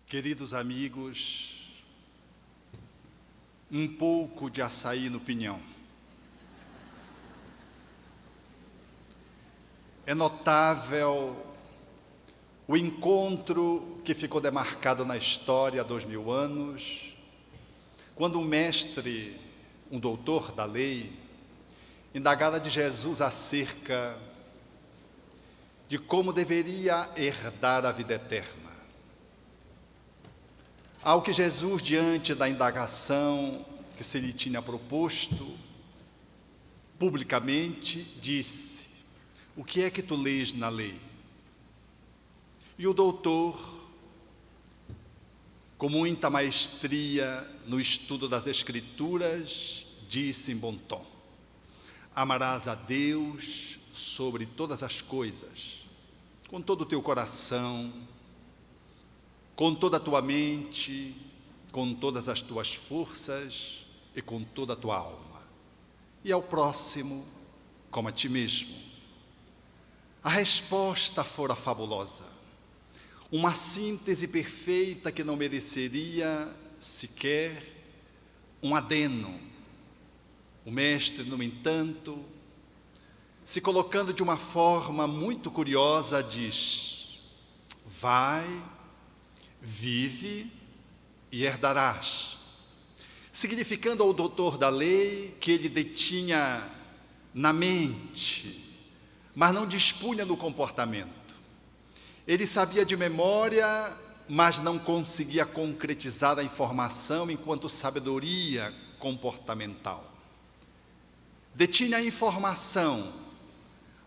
Queridos amigos, um pouco de açaí no pinhão. É notável o encontro que ficou demarcado na história há 2000 anos, quando um mestre, um doutor da lei, indagara de Jesus acerca de como deveria herdar a vida eterna. Ao que Jesus, diante da indagação que se lhe tinha proposto, publicamente disse: o que é que tu lês na lei? E o doutor, com muita maestria no estudo das Escrituras, disse em bom tom: amarás a Deus sobre todas as coisas, com todo o teu coração, com toda a tua mente, com todas as tuas forças e com toda a tua alma, e ao próximo como a ti mesmo. A resposta fora fabulosa, uma síntese perfeita que não mereceria sequer um adeno. O mestre, no entanto, se colocando de uma forma muito curiosa, diz: vai, vive e herdarás, significando ao doutor da lei que ele detinha na mente, mas não dispunha no comportamento. Ele sabia de memória, mas não conseguia concretizar a informação enquanto sabedoria comportamental. Detinha a informação,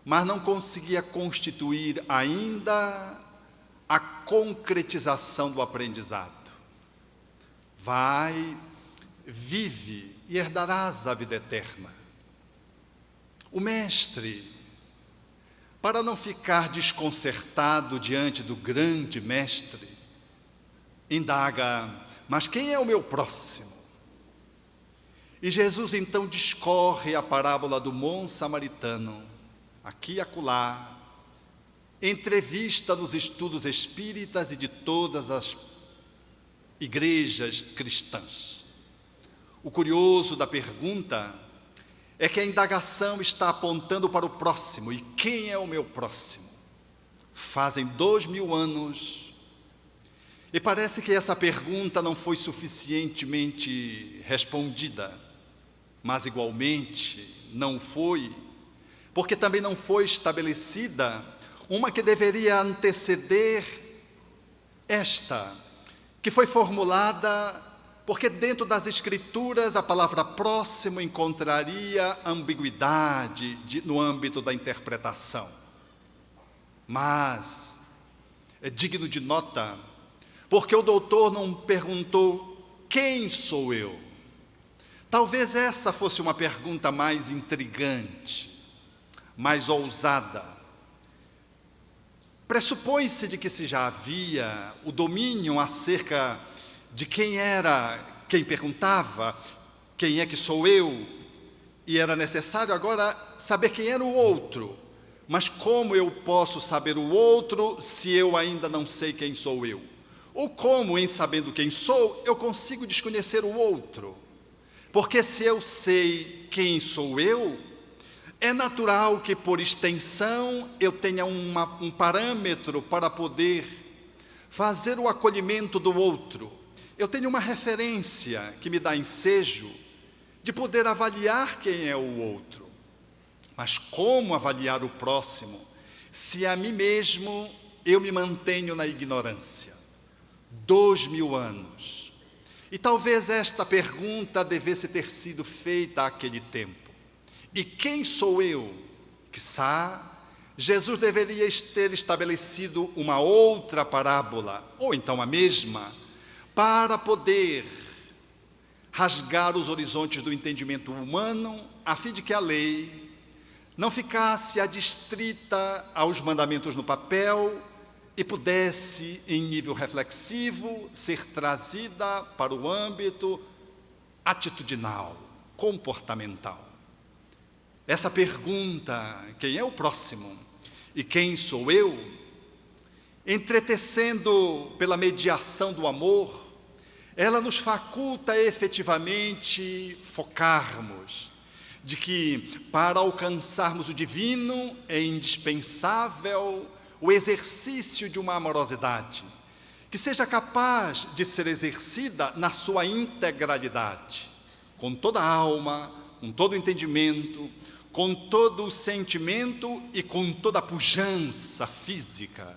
mas não conseguia constituir ainda a concretização do aprendizado. Vai, vive e herdarás a vida eterna. O mestre, para não ficar desconcertado diante do grande mestre, indaga: mas quem é o meu próximo? E Jesus então discorre a parábola do bom samaritano, aqui e acolá, entrevista nos estudos espíritas e de todas as igrejas cristãs. O curioso da pergunta é que a indagação está apontando para o próximo. E quem é o meu próximo? Fazem 2000 anos e parece que essa pergunta não foi suficientemente respondida, mas igualmente não foi, porque também não foi estabelecida uma que deveria anteceder esta, que foi formulada porque dentro das Escrituras a palavra próximo encontraria ambiguidade no âmbito da interpretação. Mas é digno de nota, porque o doutor não perguntou: quem sou eu? Talvez essa fosse uma pergunta mais intrigante, mais ousada. Pressupõe-se de que se já havia o domínio acerca de quem era quem perguntava, quem é que sou eu, e era necessário agora saber quem era o outro. Mas como eu posso saber o outro se eu ainda não sei quem sou eu? Ou como, em sabendo quem sou, eu consigo desconhecer o outro? Porque se eu sei quem sou eu, é natural que, por extensão, eu tenha um parâmetro para poder fazer o acolhimento do outro. Eu tenho uma referência que me dá ensejo de poder avaliar quem é o outro. Mas como avaliar o próximo, se a mim mesmo eu me mantenho na ignorância? 2000 anos. E talvez esta pergunta devesse ter sido feita àquele tempo. E quem sou eu? Quiçá Jesus deveria ter estabelecido uma outra parábola, ou então a mesma, para poder rasgar os horizontes do entendimento humano, a fim de que a lei não ficasse adstrita aos mandamentos no papel e pudesse, em nível reflexivo, ser trazida para o âmbito atitudinal, comportamental. Essa pergunta, quem é o próximo e quem sou eu, entretecendo pela mediação do amor, ela nos faculta efetivamente focarmos de que, para alcançarmos o divino, é indispensável o exercício de uma amorosidade que seja capaz de ser exercida na sua integralidade, com toda a alma, com todo o entendimento, com todo o sentimento e com toda a pujança física.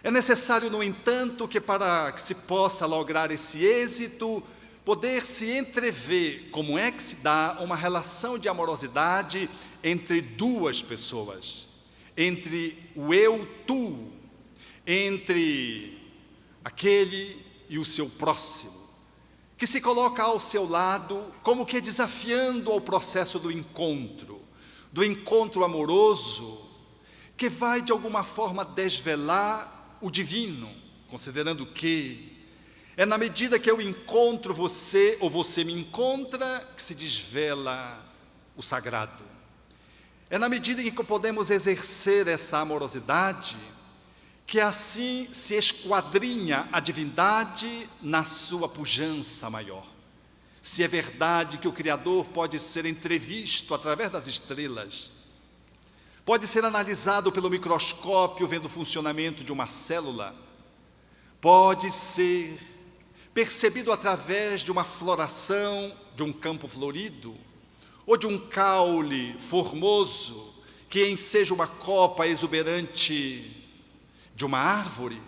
É necessário, no entanto, que para que se possa lograr esse êxito, poder se entrever como é que se dá uma relação de amorosidade entre duas pessoas, entre o eu-tu, entre aquele e o seu próximo, que se coloca ao seu lado como que desafiando ao processo do encontro amoroso, que vai de alguma forma desvelar o divino, considerando que é na medida que eu encontro você ou você me encontra que se desvela o sagrado. É na medida em que podemos exercer essa amorosidade que assim se esquadrinha a divindade na sua pujança maior. Se é verdade que o Criador pode ser entrevisto através das estrelas, pode ser analisado pelo microscópio vendo o funcionamento de uma célula, pode ser percebido através de uma floração de um campo florido, ou de um caule formoso que enseja uma copa exuberante de uma árvore,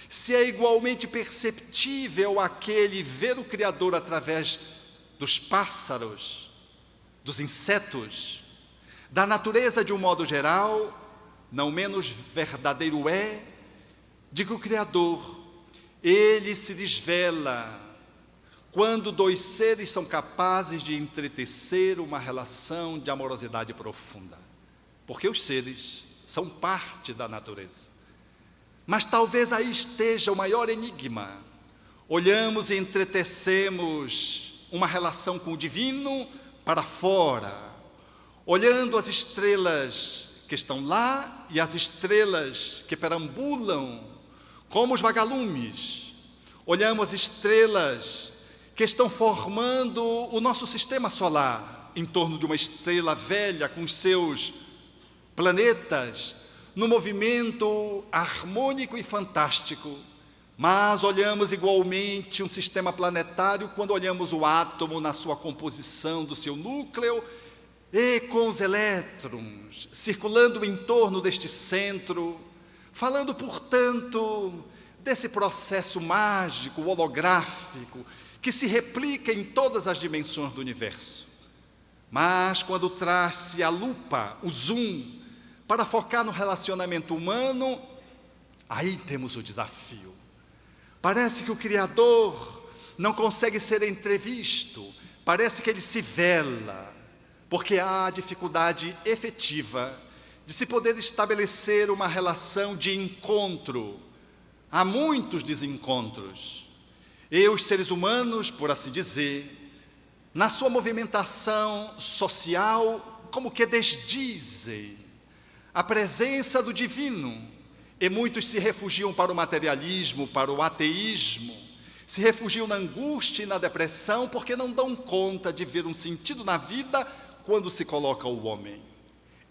se é igualmente perceptível aquele ver o Criador através dos pássaros, dos insetos, da natureza de um modo geral, não menos verdadeiro é de que o Criador, ele se desvela quando dois seres são capazes de entretecer uma relação de amorosidade profunda, porque os seres são parte da natureza. Mas talvez aí esteja o maior enigma. Olhamos e entretecemos uma relação com o divino para fora, olhando as estrelas que estão lá e as estrelas que perambulam como os vagalumes. Olhamos as estrelas que estão formando o nosso sistema solar em torno de uma estrela velha com os seus planetas, no movimento harmônico e fantástico, mas olhamos igualmente um sistema planetário quando olhamos o átomo na sua composição do seu núcleo e com os elétrons circulando em torno deste centro, falando, portanto, desse processo mágico, holográfico, que se replica em todas as dimensões do universo. Mas quando traz-se a lupa, o zoom, para focar no relacionamento humano, aí temos o desafio. Parece que o Criador não consegue ser entrevisto, parece que ele se vela, porque há dificuldade efetiva de se poder estabelecer uma relação de encontro. Há muitos desencontros. E os seres humanos, por assim dizer, na sua movimentação social, como que desdizem a presença do divino, e muitos se refugiam para o materialismo, para o ateísmo, se refugiam na angústia e na depressão, porque não dão conta de ver um sentido na vida quando se coloca o homem.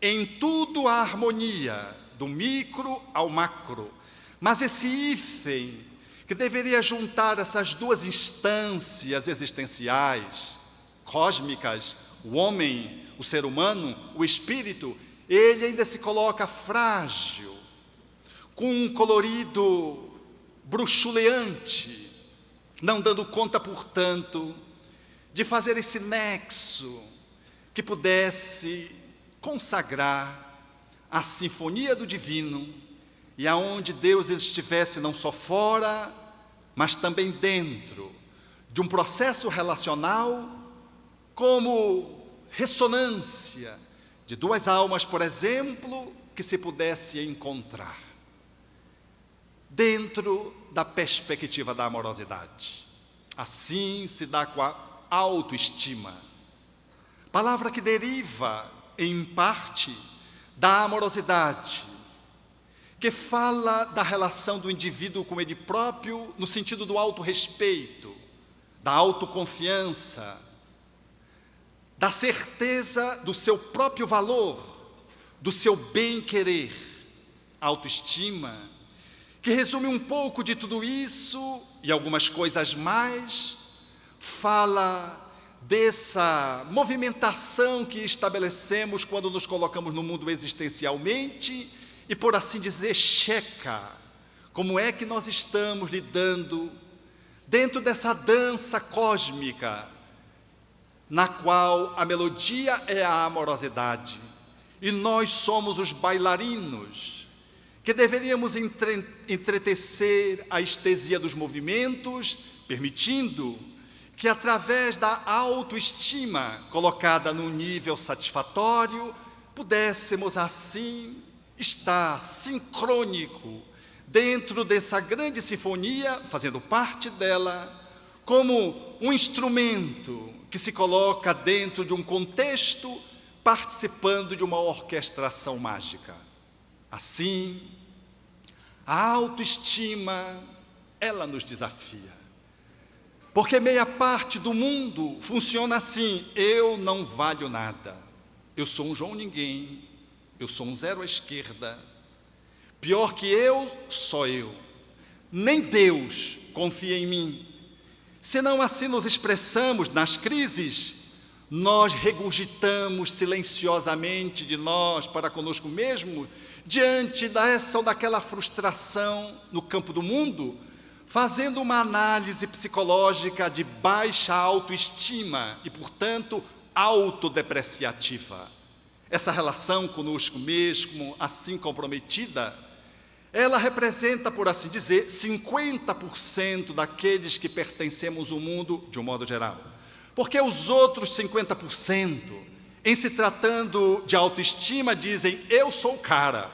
Em tudo há harmonia, do micro ao macro, mas esse hífen, que deveria juntar essas duas instâncias existenciais, cósmicas, o homem, o ser humano, o espírito, ele ainda se coloca frágil, com um colorido bruxuleante, não dando conta, portanto, de fazer esse nexo que pudesse consagrar a sinfonia do divino e aonde Deus estivesse não só fora, mas também dentro de um processo relacional como ressonância de duas almas, por exemplo, que se pudesse encontrar dentro da perspectiva da amorosidade. Assim se dá com a autoestima, palavra que deriva, em parte, da amorosidade, que fala da relação do indivíduo com ele próprio no sentido do autorrespeito, da autoconfiança, da certeza do seu próprio valor, do seu bem-querer, autoestima, que resume um pouco de tudo isso e algumas coisas mais, fala dessa movimentação que estabelecemos quando nos colocamos no mundo existencialmente e, por assim dizer, checa como é que nós estamos lidando dentro dessa dança cósmica na qual a melodia é a amorosidade e nós somos os bailarinos que deveríamos entretecer a estesia dos movimentos, permitindo que através da autoestima colocada num nível satisfatório, pudéssemos assim estar sincrônico dentro dessa grande sinfonia, fazendo parte dela, como um instrumento que se coloca dentro de um contexto, participando de uma orquestração mágica. Assim, a autoestima, ela nos desafia. Porque meia parte do mundo funciona assim: eu não valho nada, eu sou um João Ninguém, eu sou um zero à esquerda, pior que eu, só eu, nem Deus confia em mim. Senão assim nos expressamos nas crises, nós regurgitamos silenciosamente de nós para conosco mesmo, diante dessa ou daquela frustração no campo do mundo, fazendo uma análise psicológica de baixa autoestima e, portanto, autodepreciativa. Essa relação conosco mesmo, assim comprometida, ela representa, por assim dizer, 50% daqueles que pertencemos ao mundo de um modo geral. Porque os outros 50%, em se tratando de autoestima, dizem: eu sou o cara.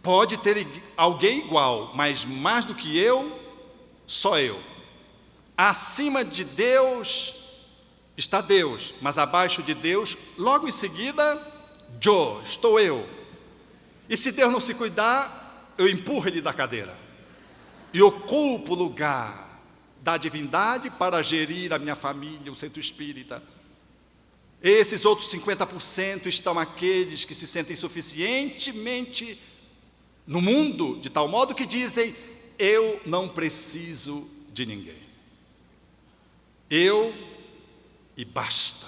Pode ter alguém igual, mas mais do que eu, só eu. Acima de Deus está Deus, mas abaixo de Deus, logo em seguida, estou eu. E se Deus não se cuidar, eu empurro ele da cadeira e ocupo o lugar da divindade para gerir a minha família, o centro espírita. Esses outros 50% estão aqueles que se sentem suficientemente no mundo, de tal modo que dizem: eu não preciso de ninguém. Eu e basta.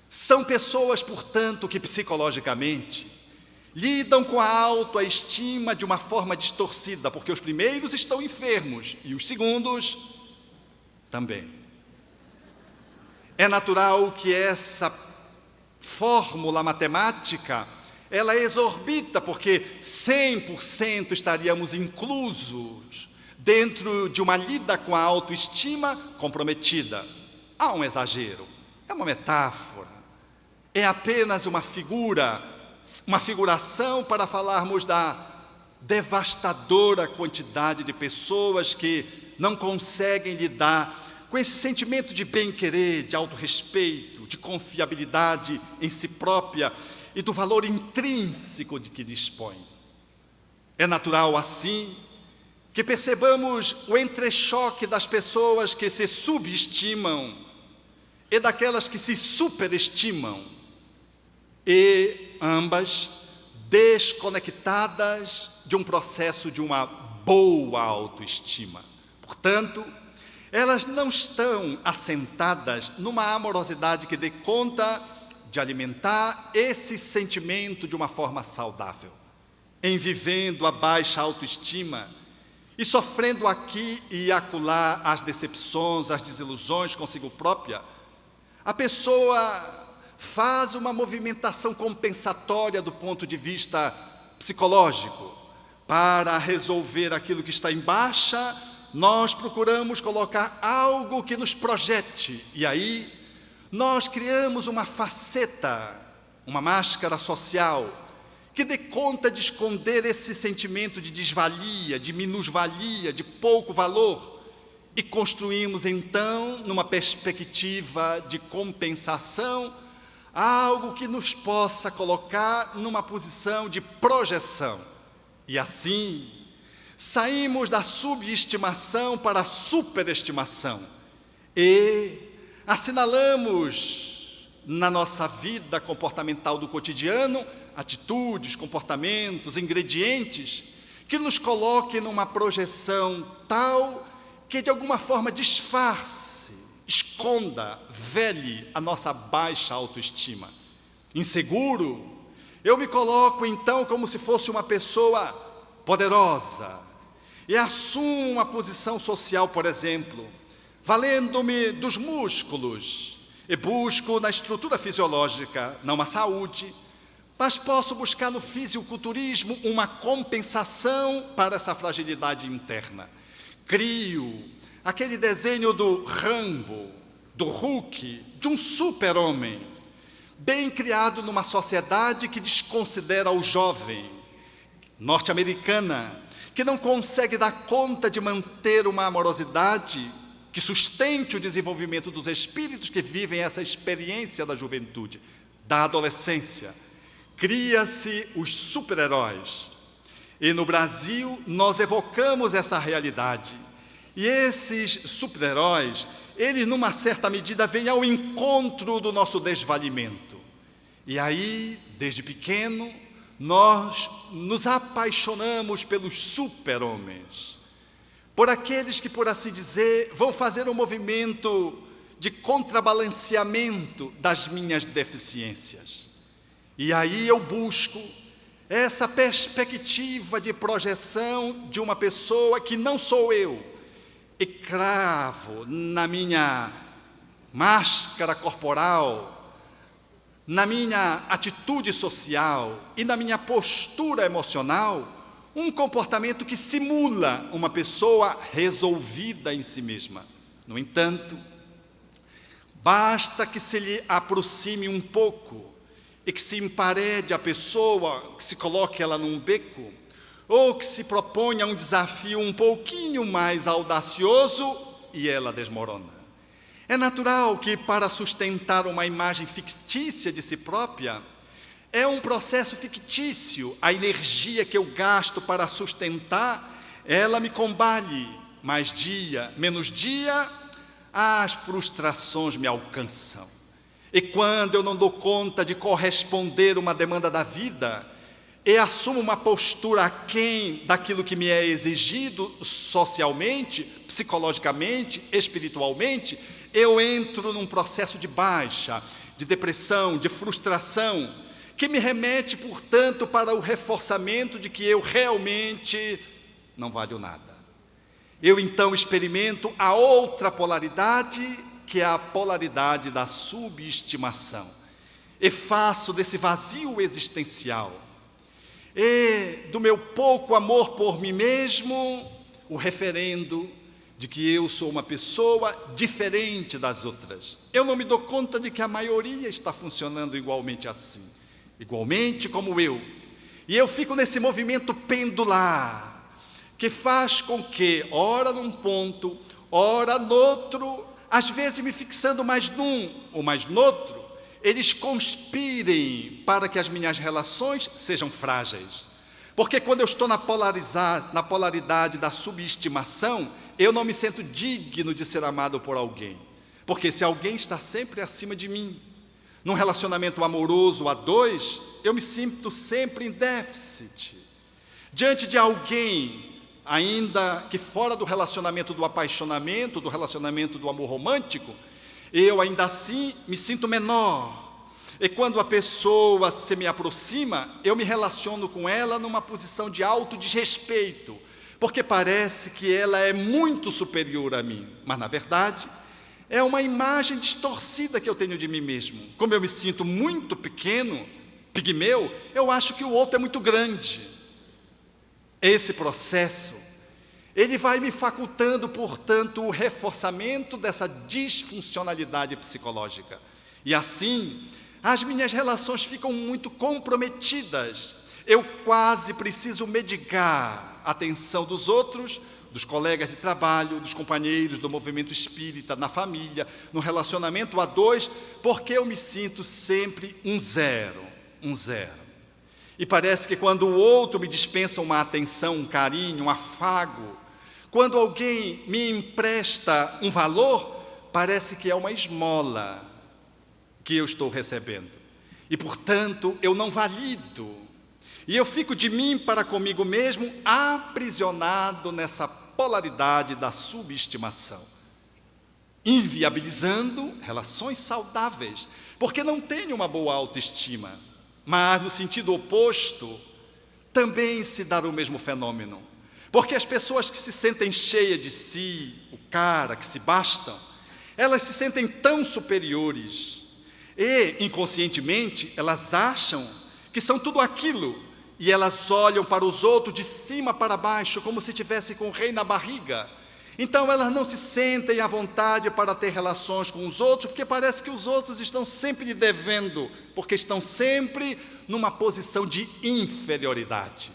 São pessoas, portanto, que psicologicamente lidam com a autoestima de uma forma distorcida, porque os primeiros estão enfermos e os segundos também. É natural que essa fórmula matemática, ela exorbita, porque 100% estaríamos inclusos dentro de uma lida com a autoestima comprometida. Há um exagero, é uma metáfora, é apenas uma figuração para falarmos da devastadora quantidade de pessoas que não conseguem lidar com esse sentimento de bem-querer, de autorrespeito, de confiabilidade em si própria e do valor intrínseco de que dispõe. É natural, assim, que percebamos o entrechoque das pessoas que se subestimam e daquelas que se superestimam, e ambas desconectadas de um processo de uma boa autoestima. Portanto, elas não estão assentadas numa amorosidade que dê conta de alimentar esse sentimento de uma forma saudável. Em vivendo a baixa autoestima e sofrendo aqui e acolá as decepções, as desilusões consigo própria, a pessoa faz uma movimentação compensatória do ponto de vista psicológico. Para resolver aquilo que está em baixa, nós procuramos colocar algo que nos projete, e aí nós criamos uma faceta, uma máscara social, que dê conta de esconder esse sentimento de desvalia, de minusvalia, de pouco valor, e construímos então, numa perspectiva de compensação, algo que nos possa colocar numa posição de projeção. E assim, saímos da subestimação para a superestimação e assinalamos na nossa vida comportamental do cotidiano atitudes, comportamentos, ingredientes que nos coloquem numa projeção tal que de alguma forma disfarce, esconda, vele a nossa baixa autoestima. Inseguro, eu me coloco então como se fosse uma pessoa poderosa e assumo uma posição social, por exemplo, valendo-me dos músculos e busco na estrutura fisiológica, não a saúde, mas posso buscar no fisiculturismo uma compensação para essa fragilidade interna. Crio aquele desenho do Rambo, do Hulk, de um super-homem, bem criado numa sociedade que desconsidera o jovem, norte-americana, que não consegue dar conta de manter uma amorosidade que sustente o desenvolvimento dos espíritos que vivem essa experiência da juventude, da adolescência. Cria-se os super-heróis. E no Brasil, nós evocamos essa realidade. E esses super-heróis, eles, numa certa medida, vêm ao encontro do nosso desvalimento. E aí, desde pequeno, nós nos apaixonamos pelos super-homens, por aqueles que, por assim dizer, vão fazer um movimento de contrabalanceamento das minhas deficiências. E aí eu busco essa perspectiva de projeção de uma pessoa que não sou eu, e cravo na minha máscara corporal, na minha atitude social e na minha postura emocional, um comportamento que simula uma pessoa resolvida em si mesma. No entanto, basta que se lhe aproxime um pouco e que se emparede a pessoa, que se coloque ela num beco, ou que se proponha um desafio um pouquinho mais audacioso e ela desmorona. É natural que, para sustentar uma imagem fictícia de si própria, é um processo fictício, a energia que eu gasto para sustentar, ela me combale, mais dia, menos dia, as frustrações me alcançam. E quando eu não dou conta de corresponder uma demanda da vida, e assumo uma postura aquém daquilo que me é exigido socialmente, psicologicamente, espiritualmente, eu entro num processo de baixa, de depressão, de frustração, que me remete, portanto, para o reforçamento de que eu realmente não valho nada. Eu então experimento a outra polaridade, que é a polaridade da subestimação, e faço desse vazio existencial e do meu pouco amor por mim mesmo o referendo de que eu sou uma pessoa diferente das outras. Eu não me dou conta de que a maioria está funcionando igualmente assim, igualmente como eu. E eu fico nesse movimento pendular, que faz com que, ora num ponto, ora noutro, às vezes me fixando mais num ou mais noutro, eles conspirem para que as minhas relações sejam frágeis. Porque quando eu estou na polaridade da subestimação, eu não me sinto digno de ser amado por alguém. Porque se alguém está sempre acima de mim, num relacionamento amoroso a dois, eu me sinto sempre em déficit. Diante de alguém, ainda que fora do relacionamento do apaixonamento, do relacionamento do amor romântico, eu ainda assim me sinto menor. E quando a pessoa se me aproxima, eu me relaciono com ela numa posição de autodesrespeito, porque parece que ela é muito superior a mim, mas na verdade é uma imagem distorcida que eu tenho de mim mesmo. Como eu me sinto muito pequeno, pigmeu, eu acho que o outro é muito grande. Esse processo, ele vai me facultando, portanto, o reforçamento dessa disfuncionalidade psicológica. E assim, as minhas relações ficam muito comprometidas. Eu quase preciso medicar a atenção dos outros dos colegas de trabalho, dos companheiros do movimento espírita, na família, no relacionamento a dois, porque eu me sinto sempre um zero. E parece que quando o outro me dispensa uma atenção, um carinho, um afago, quando alguém me empresta um valor, parece que é uma esmola que eu estou recebendo. E, portanto, eu não valido. E eu fico de mim para comigo mesmo, aprisionado nessa polaridade da subestimação, inviabilizando relações saudáveis, porque não tenho uma boa autoestima. Mas, no sentido oposto, também se dá o mesmo fenômeno. Porque as pessoas que se sentem cheias de si, o cara, que se bastam, elas se sentem tão superiores. E, inconscientemente, elas acham que são tudo aquilo. E elas olham para os outros de cima para baixo, como se tivessem com o rei na barriga. Então, elas não se sentem à vontade para ter relações com os outros, porque parece que os outros estão sempre lhe devendo, porque estão sempre numa posição de inferioridade.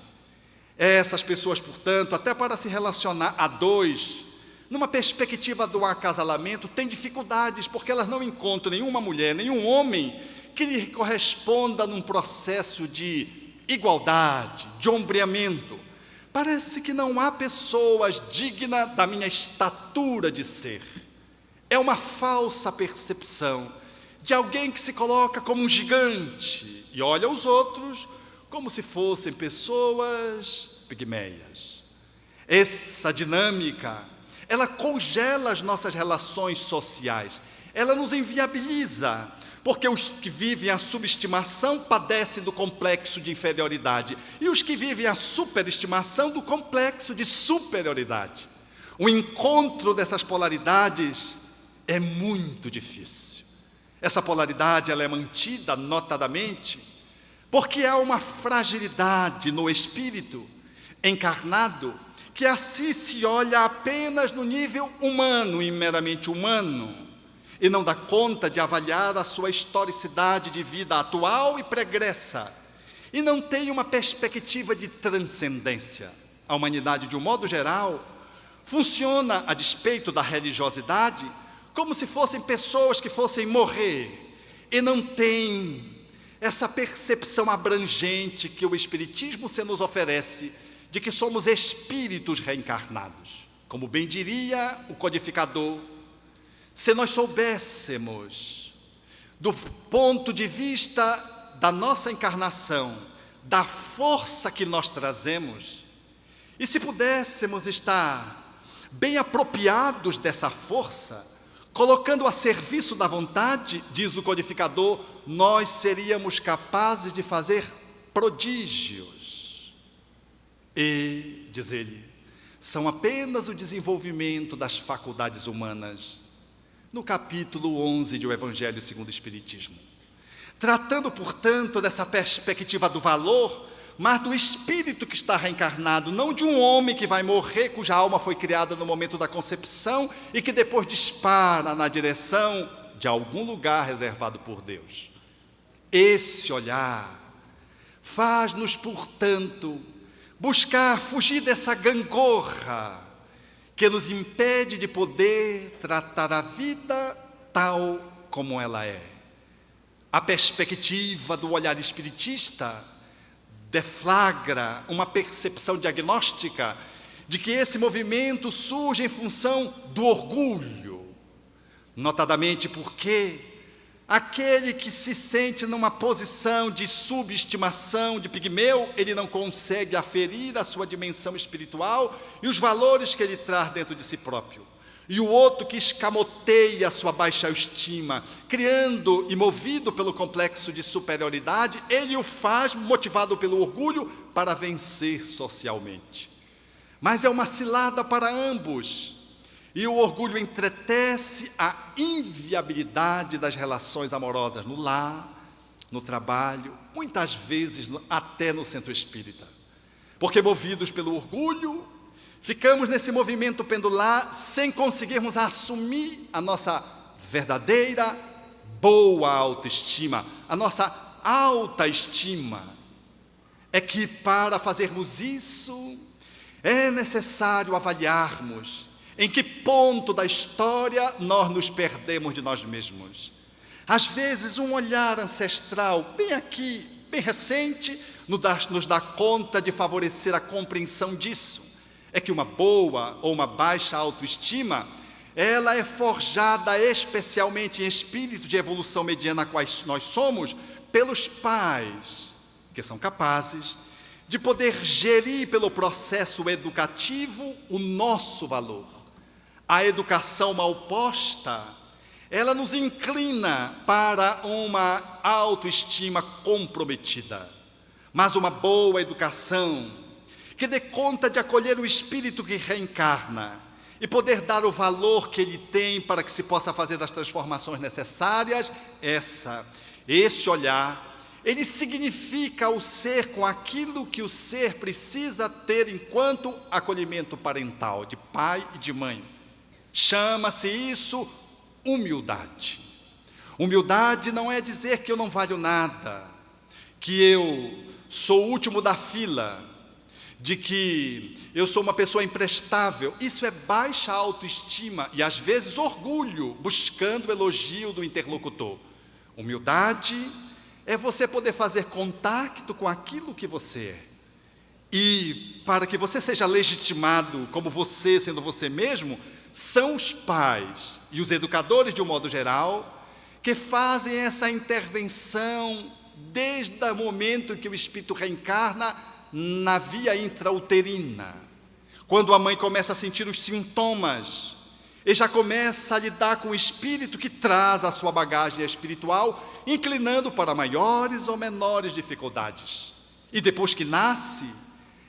Essas pessoas, portanto, até para se relacionar a dois, numa perspectiva do acasalamento, têm dificuldades, porque elas não encontram nenhuma mulher, nenhum homem que lhe corresponda num processo de igualdade, de ombreamento. Parece que não há pessoas dignas da minha estatura de ser. É uma falsa percepção de alguém que se coloca como um gigante e olha os outros como se fossem pessoas pigmeias. Essa dinâmica, ela congela as nossas relações sociais, ela nos inviabiliza, porque os que vivem a subestimação padecem do complexo de inferioridade, e os que vivem a superestimação do complexo de superioridade. O encontro dessas polaridades é muito difícil. Essa polaridade ela é mantida notadamente porque há uma fragilidade no espírito encarnado que assim se olha apenas no nível humano e meramente humano, e não dá conta de avaliar a sua historicidade de vida atual e pregressa, e não tem uma perspectiva de transcendência. A humanidade, de um modo geral, funciona, a despeito da religiosidade, como se fossem pessoas que fossem morrer, e não tem essa percepção abrangente que o Espiritismo se nos oferece, de que somos espíritos reencarnados. Como bem diria o codificador, se nós soubéssemos, do ponto de vista da nossa encarnação, da força que nós trazemos, e se pudéssemos estar bem apropriados dessa força, colocando a serviço da vontade, diz o codificador, nós seríamos capazes de fazer prodígios. E, diz ele, são apenas o desenvolvimento das faculdades humanas. No capítulo 11 de O Evangelho segundo o Espiritismo. Tratando, portanto, dessa perspectiva do valor, mas do espírito que está reencarnado, não de um homem que vai morrer, cuja alma foi criada no momento da concepção e que depois dispara na direção de algum lugar reservado por Deus. Esse olhar faz-nos, portanto, buscar fugir dessa gangorra que nos impede de poder tratar a vida tal como ela é. A perspectiva do olhar espiritista deflagra uma percepção diagnóstica de que esse movimento surge em função do orgulho, notadamente porque aquele que se sente numa posição de subestimação, de pigmeu, ele não consegue aferir a sua dimensão espiritual e os valores que ele traz dentro de si próprio. E o outro que escamoteia a sua baixa estima, criando e movido pelo complexo de superioridade, ele o faz, motivado pelo orgulho, para vencer socialmente. Mas é uma cilada para ambos. E o orgulho entretece a inviabilidade das relações amorosas no lar, no trabalho, muitas vezes até no centro espírita. Porque movidos pelo orgulho, ficamos nesse movimento pendular sem conseguirmos assumir a nossa verdadeira boa autoestima, a nossa alta estima. É que para fazermos isso, É necessário avaliarmos em que ponto da história nós nos perdemos de nós mesmos. Às vezes, um olhar ancestral, bem aqui, bem recente, nos dá conta de favorecer a compreensão disso. É que uma boa ou uma baixa autoestima, ela é forjada especialmente em espírito de evolução mediana a quais nós somos, pelos pais, que são capazes de poder gerir pelo processo educativo o nosso valor. A educação mal posta, ela nos inclina para uma autoestima comprometida. Mas uma boa educação, que dê conta de acolher o espírito que reencarna e poder dar o valor que ele tem para que se possa fazer as transformações necessárias, esse olhar, ele significa o ser com aquilo que o ser precisa ter enquanto acolhimento parental, de pai e de mãe. Chama-se isso humildade. Humildade não é dizer que eu não valho nada, que eu sou o último da fila, de que eu sou uma pessoa imprestável. Isso é baixa autoestima e às vezes orgulho, buscando o elogio do interlocutor. Humildade é você poder fazer contato com aquilo que você é. E para que você seja legitimado como você, sendo você mesmo, são os pais e os educadores, de um modo geral, que fazem essa intervenção desde o momento em que o espírito reencarna na via intrauterina. Quando a mãe começa a sentir os sintomas, e já começa a lidar com o espírito que traz a sua bagagem espiritual, inclinando para maiores ou menores dificuldades. E depois que nasce,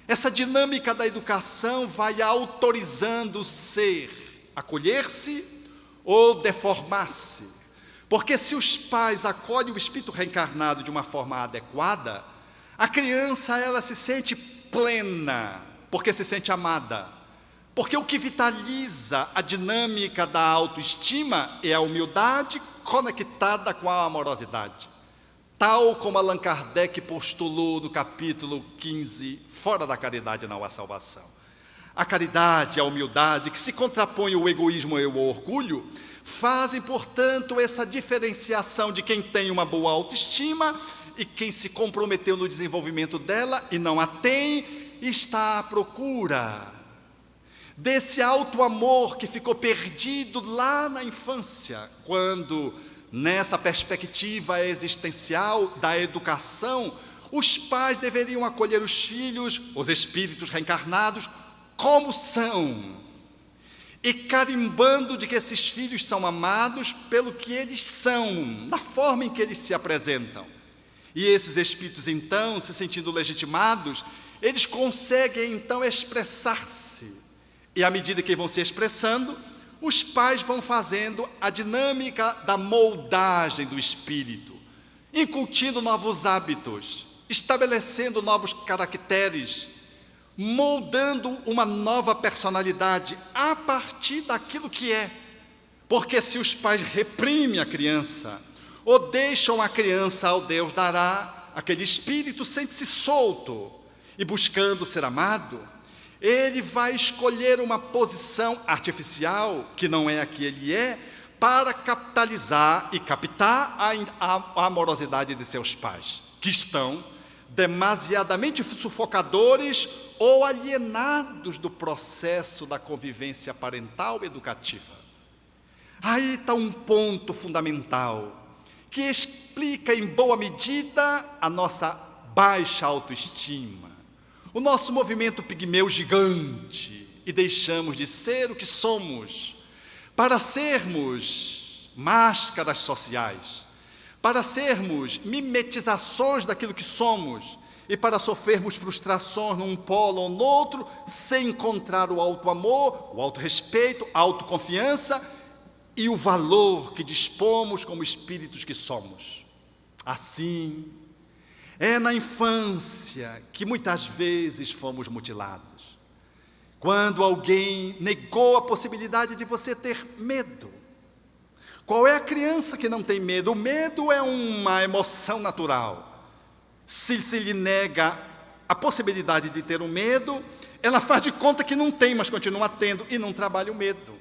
essa dinâmica da educação vai autorizando o ser acolher-se ou deformar-se. Porque se os pais acolhem o espírito reencarnado de uma forma adequada, a criança, ela se sente plena, porque se sente amada. Porque o que vitaliza a dinâmica da autoestima é a humildade conectada com a amorosidade. Tal como Allan Kardec postulou no capítulo 15, Fora da Caridade não há salvação. A caridade e a humildade, que se contrapõem ao egoísmo e ao orgulho, fazem, portanto, essa diferenciação de quem tem uma boa autoestima e quem se comprometeu no desenvolvimento dela e não a tem, está à procura desse auto-amor que ficou perdido lá na infância, quando, nessa perspectiva existencial da educação, os pais deveriam acolher os filhos, os espíritos reencarnados, como são, e carimbando de que esses filhos são amados pelo que eles são, na forma em que eles se apresentam. E esses espíritos, então, se sentindo legitimados, eles conseguem, então, expressar-se. E à medida que vão se expressando, os pais vão fazendo a dinâmica da moldagem do espírito, incutindo novos hábitos, estabelecendo novos caracteres, moldando uma nova personalidade a partir daquilo que é. Porque se os pais reprimem a criança, ou deixam a criança ao Deus dará, aquele espírito sente-se solto e buscando ser amado, ele vai escolher uma posição artificial, que não é a que ele é, para capitalizar e captar a amorosidade de seus pais, que estão demasiadamente sufocadores ou alienados do processo da convivência parental educativa. Aí está um ponto fundamental, que explica em boa medida a nossa baixa autoestima, o nosso movimento pigmeu gigante, e deixamos de ser o que somos, para sermos máscaras sociais, para sermos mimetizações daquilo que somos, e para sofrermos frustrações num polo ou no outro, sem encontrar o auto-amor, o auto-respeito, a autoconfiança e o valor que dispomos como espíritos que somos. Assim, é na infância que muitas vezes fomos mutilados. Quando alguém negou a possibilidade de você ter medo. Qual é a criança que não tem medo? O medo é uma emoção natural. Se lhe nega a possibilidade de ter um medo, ela faz de conta que não tem, mas continua tendo, e não trabalha o medo.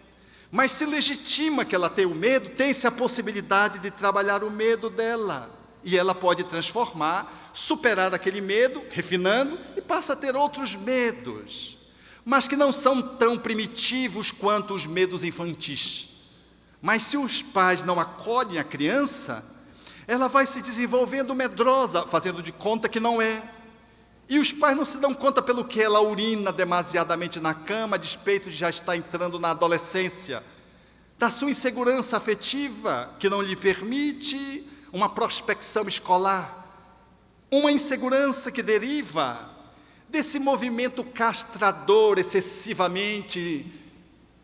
Mas se legitima que ela tem o medo, tem-se a possibilidade de trabalhar o medo dela. E ela pode transformar, superar aquele medo, refinando, e passa a ter outros medos, mas que não são tão primitivos quanto os medos infantis. Mas se os pais não acolhem a criança, ela vai se desenvolvendo medrosa, fazendo de conta que não é. E os pais não se dão conta pelo que ela urina demasiadamente na cama, a despeito de já estar entrando na adolescência, da sua insegurança afetiva, que não lhe permite uma prospecção escolar, uma insegurança que deriva desse movimento castrador excessivamente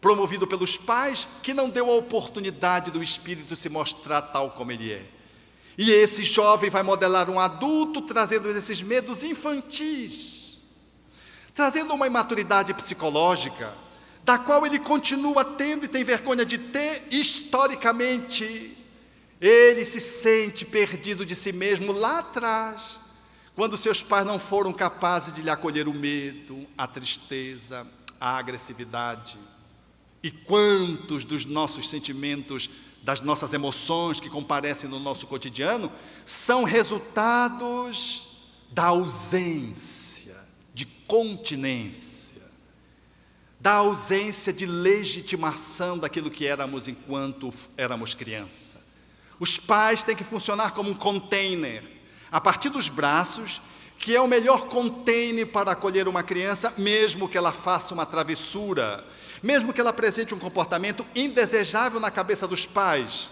promovido pelos pais, que não deu a oportunidade do espírito se mostrar tal como ele é. E esse jovem vai modelar um adulto, trazendo esses medos infantis, trazendo uma imaturidade psicológica, da qual ele continua tendo e tem vergonha de ter historicamente. Ele se sente perdido de si mesmo lá atrás, quando seus pais não foram capazes de lhe acolher o medo, a tristeza, a agressividade. E quantos dos nossos sentimentos, das nossas emoções que comparecem no nosso cotidiano, são resultados da ausência de continência, da ausência de legitimação daquilo que éramos enquanto éramos criança. Os pais têm que funcionar como um container, a partir dos braços, que é o melhor container para acolher uma criança, mesmo que ela faça uma travessura, mesmo que ela apresente um comportamento indesejável na cabeça dos pais,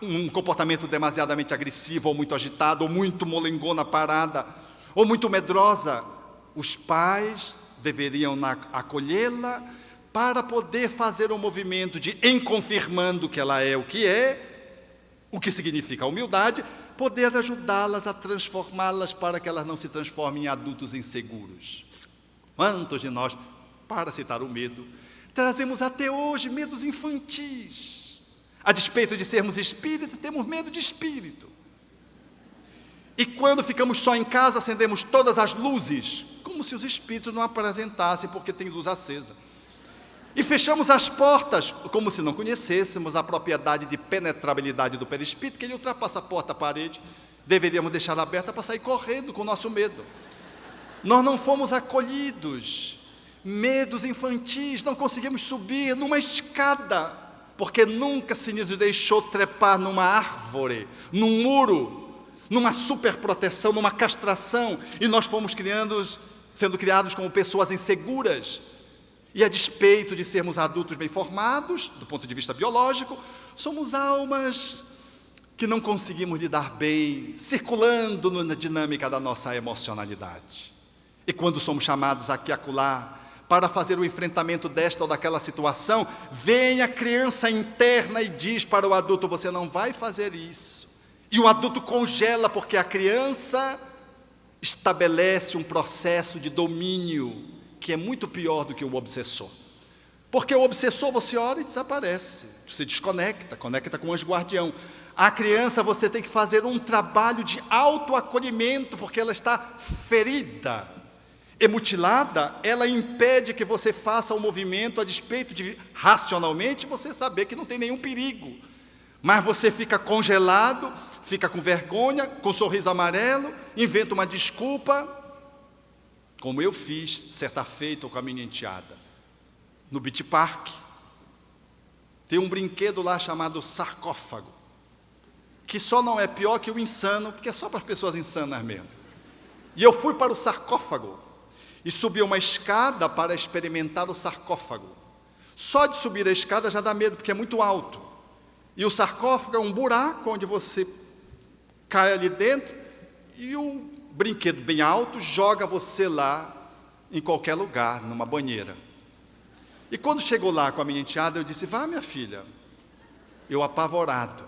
um comportamento demasiadamente agressivo, ou muito agitado, ou muito molengona parada, ou muito medrosa, os pais deveriam acolhê-la para poder fazer um movimento de, em confirmando que ela é, o que significa humildade, poder ajudá-las a transformá-las para que elas não se transformem em adultos inseguros. Quantos de nós, para citar o medo, trazemos até hoje medos infantis? A despeito de sermos espíritos, temos medo de espírito. E quando ficamos só em casa, acendemos todas as luzes, como se os espíritos não apresentassem, porque tem luz acesa. E fechamos as portas, como se não conhecêssemos a propriedade de penetrabilidade do perispírito, que ele ultrapassa a porta, a parede. Deveríamos deixá-la aberta para sair correndo com o nosso medo. Nós não fomos acolhidos. Medos infantis, não conseguimos subir numa escada, porque nunca se nos deixou trepar numa árvore, num muro, numa superproteção, numa castração, e nós fomos sendo criados como pessoas inseguras. E a despeito de sermos adultos bem formados, do ponto de vista biológico, somos almas que não conseguimos lidar bem, circulando na dinâmica da nossa emocionalidade. E quando somos chamados aqui e acolá para fazer o enfrentamento desta ou daquela situação, vem a criança interna e diz para o adulto: você não vai fazer isso. E o adulto congela, porque a criança estabelece um processo de domínio que é muito pior do que o obsessor. Porque o obsessor, você ora e desaparece, você desconecta, conecta com o anjo guardião. A criança, você tem que fazer um trabalho de autoacolhimento, porque ela está ferida e mutilada, ela impede que você faça o movimento, a despeito de, racionalmente, você saber que não tem nenhum perigo. Mas você fica congelado, fica com vergonha, com sorriso amarelo, inventa uma desculpa, como eu fiz certa feita com a minha enteada, no Beach Park. Tem um brinquedo lá chamado sarcófago, que só não é pior que o insano, porque é só para as pessoas insanas mesmo. E eu fui para o sarcófago, e subi uma escada para experimentar o sarcófago. Só de subir a escada já dá medo, porque é muito alto. E o sarcófago é um buraco onde você cai ali dentro, e o brinquedo bem alto joga você lá em qualquer lugar, numa banheira. E quando chegou lá com a minha enteada, eu disse: vá, minha filha. Eu apavorado.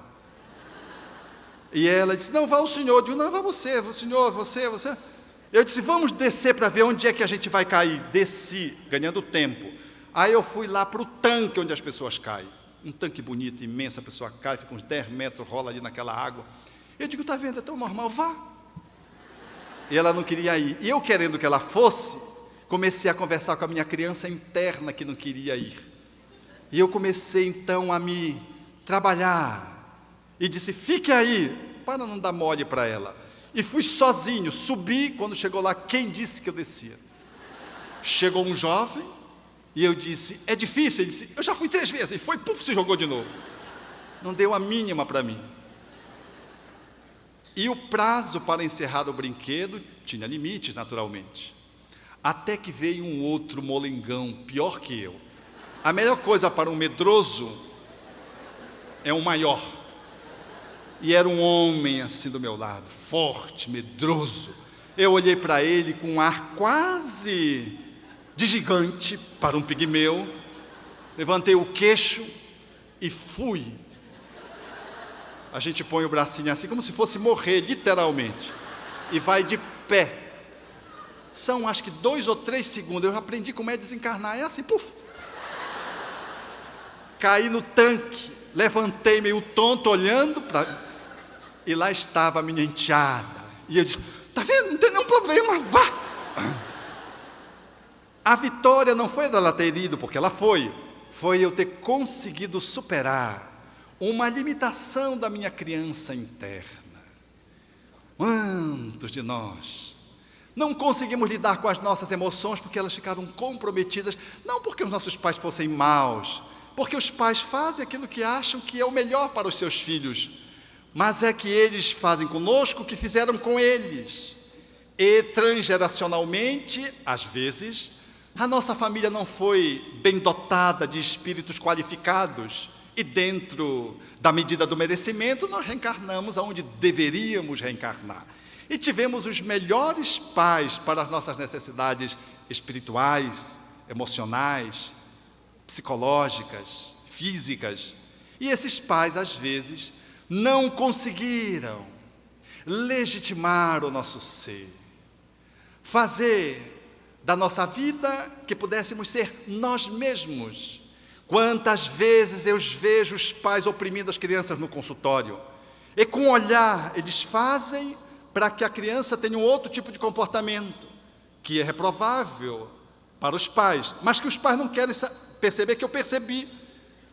E ela disse: não, vá o senhor. Eu digo: não, vá você, o senhor, você. Eu disse: vamos descer para ver onde é que a gente vai cair. Desci, ganhando tempo. Aí eu fui lá para o tanque onde as pessoas caem. Um tanque bonito, imenso, a pessoa cai, fica uns 10 metros, rola ali naquela água. Eu digo: está vendo, é tão normal, vá. E ela não queria ir. E eu querendo que ela fosse, comecei a conversar com a minha criança interna que não queria ir. E eu comecei então a me trabalhar. E disse, fique aí, para não dar mole para ela. E fui sozinho, subi, quando chegou lá, quem disse que eu descia? Chegou um jovem, e eu disse, é difícil? Ele disse, eu já fui 3 vezes. E foi, puf, se jogou de novo. Não deu a mínima para mim. E o prazo para encerrar o brinquedo tinha limites, naturalmente. Até que veio um outro molengão, pior que eu. A melhor coisa para um medroso é um maior. E era um homem assim do meu lado, forte, medroso. Eu olhei para ele com um ar quase de gigante para um pigmeu. Levantei o queixo e fui. A gente põe o bracinho assim, como se fosse morrer, literalmente. E vai de pé. São, acho que 2 ou 3 segundos. Eu aprendi como é desencarnar. É assim, puf. Caí no tanque. Levantei meio tonto, olhando para... E lá estava a minha enteada. E eu disse, tá vendo? Não tem nenhum problema, vá. A vitória não foi dela ter ido, porque ela foi. Foi eu ter conseguido superar uma limitação da minha criança interna. Quantos de nós não conseguimos lidar com as nossas emoções porque elas ficaram comprometidas, não porque os nossos pais fossem maus, porque os pais fazem aquilo que acham que é o melhor para os seus filhos, mas é que eles fazem conosco o que fizeram com eles. E transgeracionalmente, às vezes, a nossa família não foi bem dotada de espíritos qualificados, e dentro da medida do merecimento, nós reencarnamos aonde deveríamos reencarnar. E tivemos os melhores pais para as nossas necessidades espirituais, emocionais, psicológicas, físicas. E esses pais, às vezes, não conseguiram legitimar o nosso ser, fazer da nossa vida que pudéssemos ser nós mesmos. Quantas vezes eu vejo os pais oprimindo as crianças no consultório, e com o olhar eles fazem para que a criança tenha um outro tipo de comportamento, que é reprovável para os pais, mas que os pais não querem perceber que eu percebi.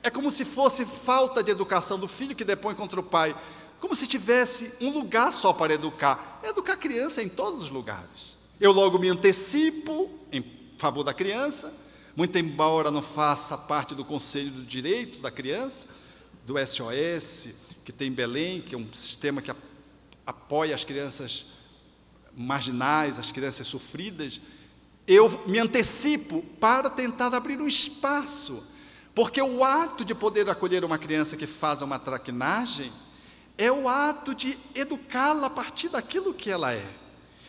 É como se fosse falta de educação do filho que depõe contra o pai, como se tivesse um lugar só para educar. Educar a criança em todos os lugares. Eu logo me antecipo em favor da criança, muito embora não faça parte do Conselho do Direito da Criança, do SOS, que tem em Belém, que é um sistema que apoia as crianças marginais, as crianças sofridas. Eu me antecipo para tentar abrir um espaço, porque o ato de poder acolher uma criança que faz uma traquinagem é o ato de educá-la a partir daquilo que ela é.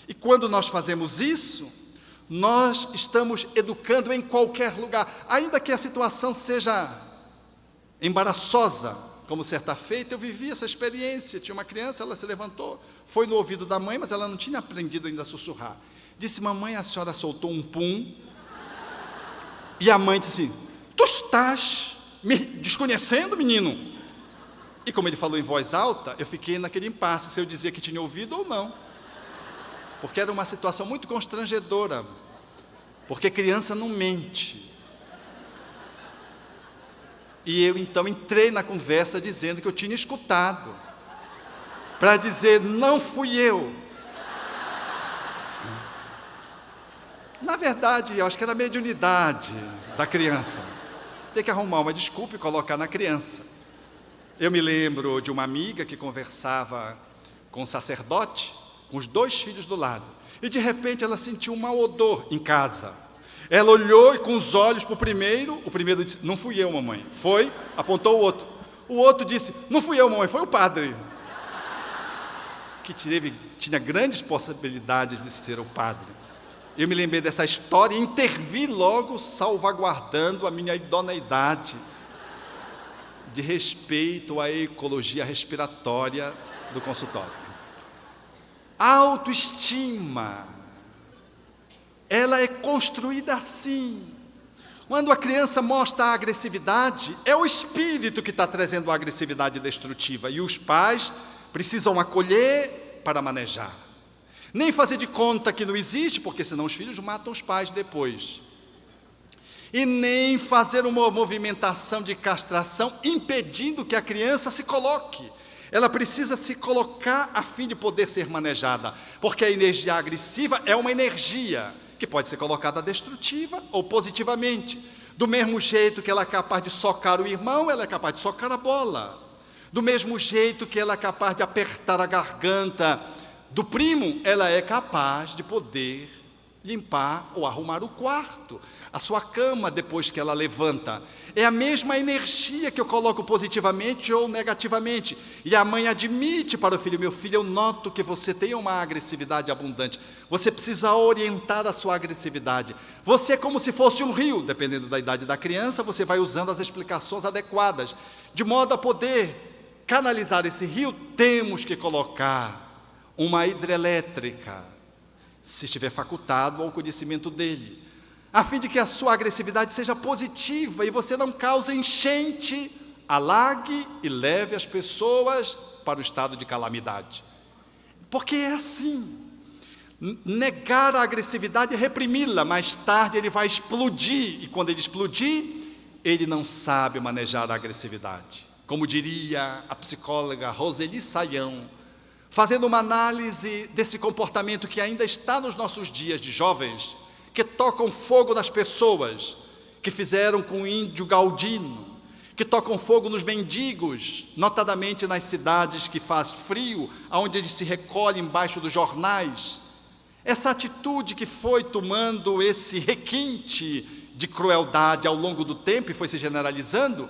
E quando nós fazemos isso, nós estamos educando em qualquer lugar, ainda que a situação seja embaraçosa, como certa feita eu vivi essa experiência. Tinha uma criança, ela se levantou, foi no ouvido da mãe, mas ela não tinha aprendido ainda a sussurrar. Disse, mamãe, a senhora soltou um pum. E a mãe disse assim, tu estás me desconhecendo, menino? E como ele falou em voz alta, eu fiquei naquele impasse, se eu dizia que tinha ouvido ou não. Porque era uma situação muito constrangedora, porque criança não mente. E eu então entrei na conversa dizendo que eu tinha escutado, para dizer, não fui eu. Na verdade, eu acho que era a mediunidade da criança. Tem que arrumar uma desculpa e colocar na criança. Eu me lembro de uma amiga que conversava com um sacerdote, com os 2 filhos do lado, e de repente ela sentiu um mau odor em casa. Ela olhou e com os olhos para o primeiro disse, não fui eu, mamãe. Foi, apontou o outro disse, não fui eu, mamãe, foi o padre. Que tinha grandes possibilidades de ser o padre. Eu me lembrei dessa história e intervi logo, salvaguardando a minha idoneidade de respeito à ecologia respiratória do consultório. A autoestima, ela é construída assim. Quando a criança mostra a agressividade, é o espírito que está trazendo a agressividade destrutiva, e os pais precisam acolher para manejar. nem fazer de conta que não existe, porque senão os filhos matam os pais depois. E nem fazer uma movimentação de castração impedindo que a criança se coloque. Ela precisa se colocar a fim de poder ser manejada, porque a energia agressiva é uma energia que pode ser colocada destrutiva ou positivamente. Do mesmo jeito que ela é capaz de socar o irmão, ela é capaz de socar a bola. Do mesmo jeito que ela é capaz de apertar a garganta do primo, ela é capaz de poder limpar ou arrumar o quarto, a sua cama depois que ela levanta. É a mesma energia que eu coloco positivamente ou negativamente. E a mãe admite para o filho: meu filho, eu noto que você tem uma agressividade abundante. Você precisa orientar a sua agressividade. Você é como se fosse um rio, dependendo da idade da criança, você vai usando as explicações adequadas. De modo a poder canalizar esse rio, temos que colocar uma hidrelétrica, se estiver facultado ao conhecimento dele, a fim de que a sua agressividade seja positiva e você não cause enchente, alague e leve as pessoas para o estado de calamidade. Porque é assim. Negar a agressividade é reprimi-la, mais tarde ele vai explodir, e quando ele explodir, ele não sabe manejar a agressividade. Como diria a psicóloga Roseli Saião, fazendo uma análise desse comportamento que ainda está nos nossos dias de jovens, que tocam fogo nas pessoas, que fizeram com o índio Galdino, que tocam fogo nos mendigos, notadamente nas cidades que faz frio, onde eles se recolhem embaixo dos jornais. Essa atitude que foi tomando esse requinte de crueldade ao longo do tempo e foi se generalizando,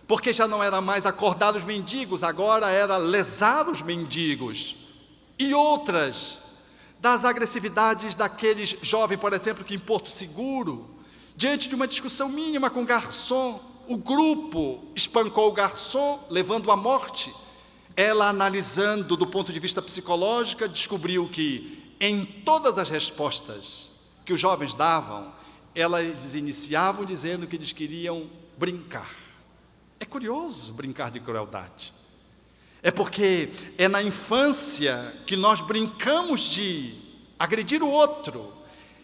porque já não era mais acordar os mendigos, agora era lesar os mendigos. E outras, das agressividades daqueles jovens, por exemplo, que em Porto Seguro, diante de uma discussão mínima com o garçom, o grupo espancou o garçom, levando à morte. Ela, analisando do ponto de vista psicológico, descobriu que em todas as respostas que os jovens davam, eles iniciavam dizendo que eles queriam brincar. É curioso brincar de crueldade. É porque é na infância que nós brincamos de agredir o outro.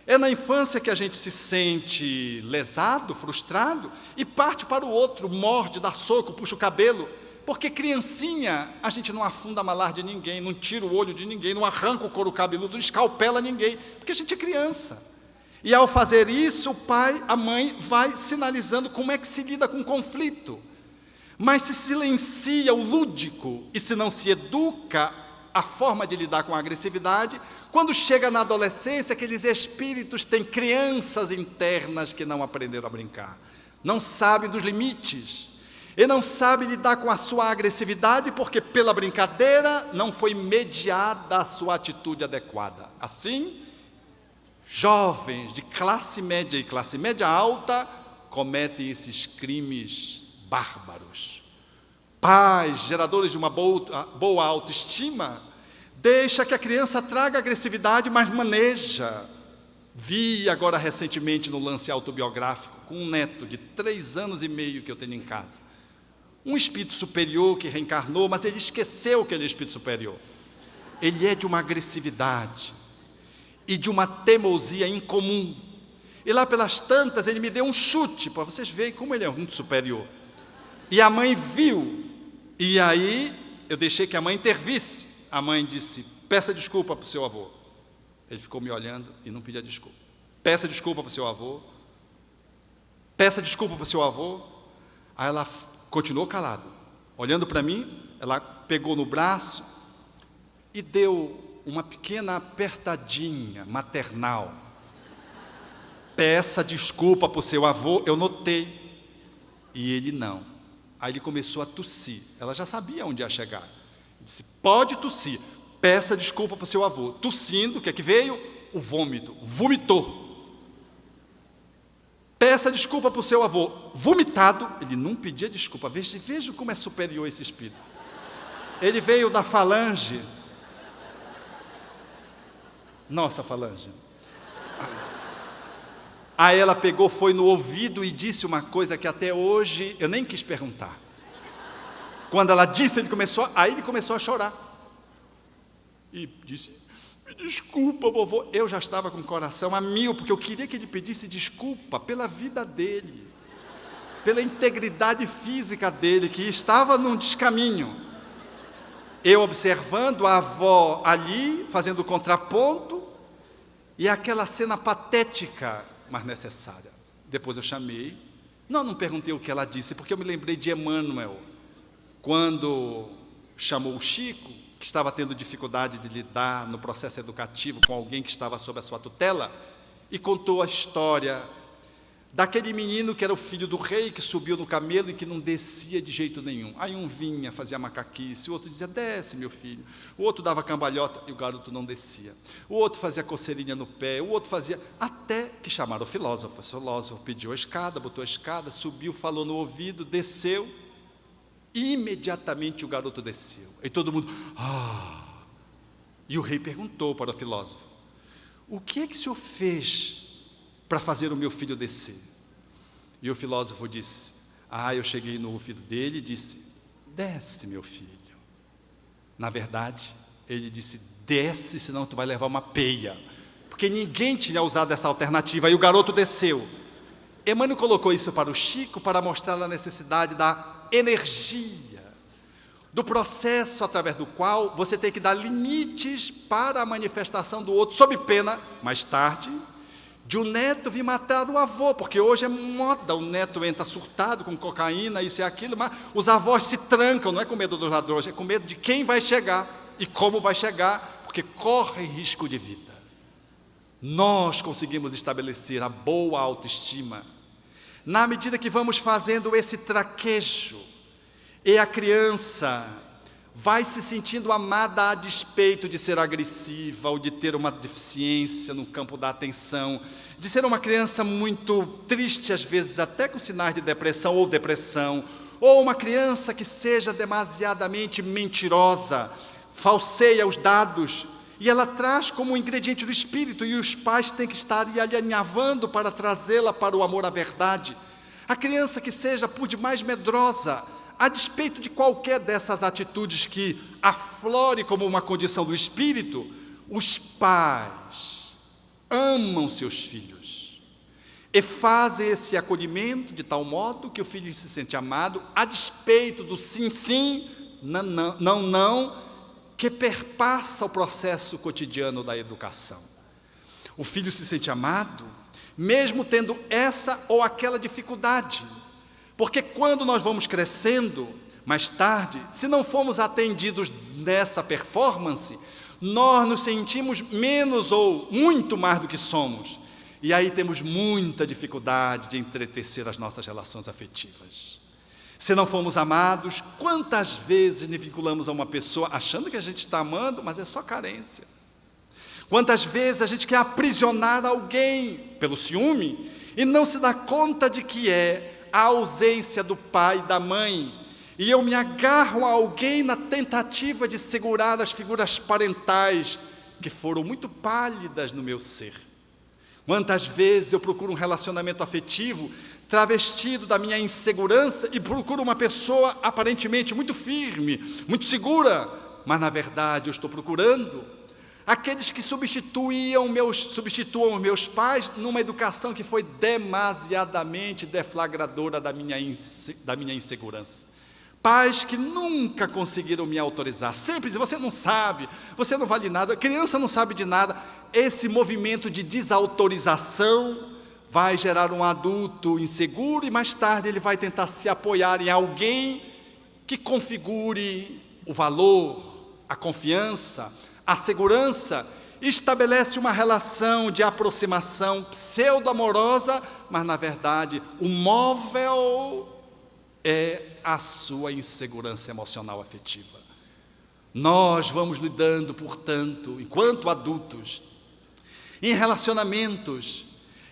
É na infância que a gente se sente lesado, frustrado, e parte para o outro, morde, dá soco, puxa o cabelo. Porque criancinha, a gente não afunda a malar de ninguém, não tira o olho de ninguém, não arranca o couro cabeludo, não escalpela ninguém, porque a gente é criança. E ao fazer isso, o pai, a mãe, vai sinalizando como é que se lida com o conflito. Mas se silencia o lúdico e se não se educa a forma de lidar com a agressividade, quando chega na adolescência, aqueles espíritos têm crianças internas que não aprenderam a brincar, não sabem dos limites, e não sabem lidar com a sua agressividade, porque pela brincadeira não foi mediada a sua atitude adequada. Assim, jovens de classe média e classe média alta cometem esses crimes bárbaros. Pais, geradores de uma boa autoestima, deixa que a criança traga agressividade, mas maneja. Vi agora recentemente no lance autobiográfico, com um neto de 3 anos e meio que eu tenho em casa, um espírito superior que reencarnou, mas ele esqueceu que ele é espírito superior. Ele é de uma agressividade e de uma teimosia incomum. E lá pelas tantas ele me deu um chute, para vocês verem como ele é muito superior. E a mãe viu, e aí eu deixei que a mãe intervisse. A mãe disse: peça desculpa para o seu avô. Ele ficou me olhando e não pedia desculpa. Peça desculpa para o seu avô. Peça desculpa para o seu avô. Aí ela continuou calada, olhando para mim. Ela pegou no braço e deu uma pequena apertadinha maternal. Peça desculpa para o seu avô. Eu notei. E ele não. Aí ele começou a tossir. Ela já sabia onde ia chegar. Disse: pode tossir, peça desculpa para o seu avô. Tossindo, o que é que veio? O vômito. Vomitou. Peça desculpa para o seu avô. Vomitado, ele não pedia desculpa. Veja como é superior esse espírito. Ele veio da falange. Nossa falange. Aí ela pegou, foi no ouvido e disse uma coisa que até hoje eu nem quis perguntar. Quando ela disse, ele começou a chorar. e disse: me desculpa, vovô. Eu já estava com o coração a mil, porque eu queria que ele pedisse desculpa pela vida dele, pela integridade física dele, que estava num descaminho. Eu observando a avó ali, fazendo o contraponto, e aquela cena patética, mas necessária. Depois eu chamei, não perguntei o que ela disse, porque eu me lembrei de Emmanuel, quando chamou o Chico, que estava tendo dificuldade de lidar no processo educativo com alguém que estava sob a sua tutela, e contou a história daquele menino que era o filho do rei, que subiu no camelo e que não descia de jeito nenhum. Aí um vinha, fazia macaquice, o outro dizia: desce, meu filho. O outro dava cambalhota e o garoto não descia. O outro fazia coceirinha no pé, o outro fazia... Até que chamaram o filósofo. O filósofo pediu a escada, botou a escada, subiu, falou no ouvido, desceu, e imediatamente o garoto desceu. E todo mundo... E o rei perguntou para o filósofo: o que é que o senhor fez para fazer o meu filho descer? E o filósofo disse: eu cheguei no ouvido dele e disse: desce, meu filho. Na verdade, ele disse: desce, senão tu vai levar uma peia, porque ninguém tinha usado essa alternativa. E o garoto desceu. Emmanuel colocou isso para o Chico, para mostrar a necessidade da energia, do processo através do qual você tem que dar limites para a manifestação do outro, sob pena, mais tarde, de o neto vir matar o avô, porque hoje é moda, o neto entra surtado com cocaína, isso e aquilo, mas os avós se trancam, não é com medo dos ladrões, é com medo de quem vai chegar e como vai chegar, porque corre risco de vida. Nós conseguimos estabelecer a boa autoestima na medida que vamos fazendo esse traquejo, e a criança vai se sentindo amada a despeito de ser agressiva ou de ter uma deficiência no campo da atenção, de ser uma criança muito triste, às vezes até com sinais de depressão, ou uma criança que seja demasiadamente mentirosa, falseia os dados, e ela traz como um ingrediente do espírito, e os pais têm que estar ali alinhavando para trazê-la para o amor à verdade. A criança que seja por demais medrosa, a despeito de qualquer dessas atitudes que aflore como uma condição do espírito, os pais amam seus filhos e fazem esse acolhimento de tal modo que o filho se sente amado, a despeito do sim, sim, não, que perpassa o processo cotidiano da educação. O filho se sente amado, mesmo tendo essa ou aquela dificuldade, porque quando nós vamos crescendo, mais tarde, se não formos atendidos nessa performance, nós nos sentimos menos ou muito mais do que somos, e aí temos muita dificuldade de entretecer as nossas relações afetivas. Se não fomos amados, quantas vezes nos vinculamos a uma pessoa achando que a gente está amando, mas é só carência. Quantas vezes a gente quer aprisionar alguém pelo ciúme e não se dá conta de que é a ausência do pai e da mãe, e eu me agarro a alguém na tentativa de segurar as figuras parentais que foram muito pálidas no meu ser. Quantas vezes eu procuro um relacionamento afetivo travestido da minha insegurança e procuro uma pessoa aparentemente muito firme, muito segura, mas na verdade eu estou procurando aqueles que substituam os meus pais numa educação que foi demasiadamente deflagradora da minha insegurança. Pais que nunca conseguiram me autorizar, sempre dizem: você não sabe, você não vale nada, a criança não sabe de nada. Esse movimento de desautorização vai gerar um adulto inseguro, e mais tarde ele vai tentar se apoiar em alguém que configure o valor, a confiança, a segurança, estabelece uma relação de aproximação pseudo-amorosa, mas na verdade o móvel é a sua insegurança emocional afetiva. Nós vamos lidando, portanto, enquanto adultos, em relacionamentos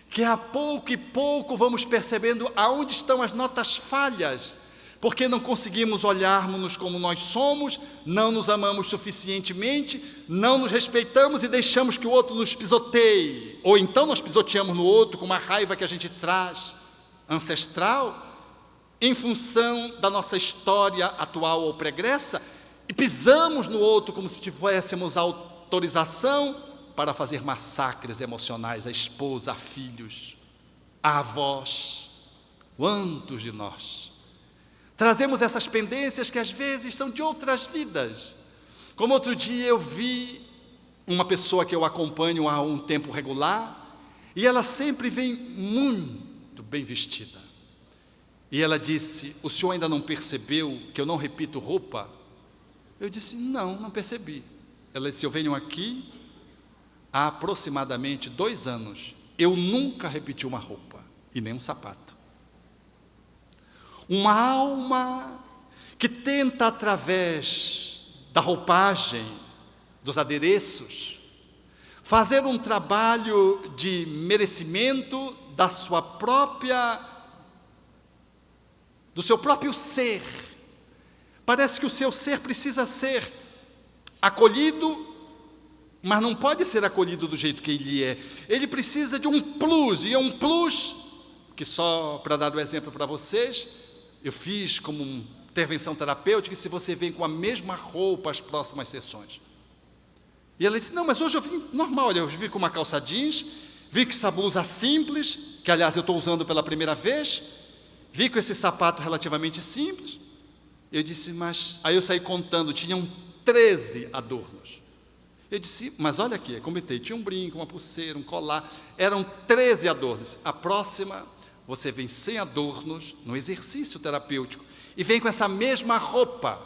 que a pouco e pouco vamos percebendo aonde estão as nossas falhas, porque não conseguimos olharmos-nos como nós somos, não nos amamos suficientemente, não nos respeitamos e deixamos que o outro nos pisoteie, ou então nós pisoteamos no outro com uma raiva que a gente traz, ancestral, em função da nossa história atual ou pregressa, e pisamos no outro como se tivéssemos autorização para fazer massacres emocionais à esposa, a filhos, a avós. Quantos de nós trazemos essas pendências que às vezes são de outras vidas? Como outro dia eu vi uma pessoa que eu acompanho há um tempo regular, e ela sempre vem muito bem vestida. E ela disse: o senhor ainda não percebeu que eu não repito roupa? Eu disse: não percebi. Ela disse: eu venho aqui há aproximadamente 2 anos. Eu nunca repeti uma roupa e nem um sapato. Uma alma que tenta, através da roupagem, dos adereços, fazer um trabalho de merecimento do seu próprio ser. Parece que o seu ser precisa ser acolhido, mas não pode ser acolhido do jeito que ele é. Ele precisa de um plus, e é um plus que, só para dar o exemplo para vocês, eu fiz como uma intervenção terapêutica, e se você vem com a mesma roupa às próximas sessões. E ela disse: não, mas hoje eu vim normal, olha, eu vim com uma calça jeans, vim com essa blusa simples, que aliás eu estou usando pela primeira vez, vim com esse sapato relativamente simples. Eu disse: mas... Aí eu saí contando, tinham 13 adornos. Eu disse: mas olha aqui, comentei, tinha um brinco, uma pulseira, um colar, eram 13 adornos. A próxima, você vem sem adornos, no exercício terapêutico, e vem com essa mesma roupa.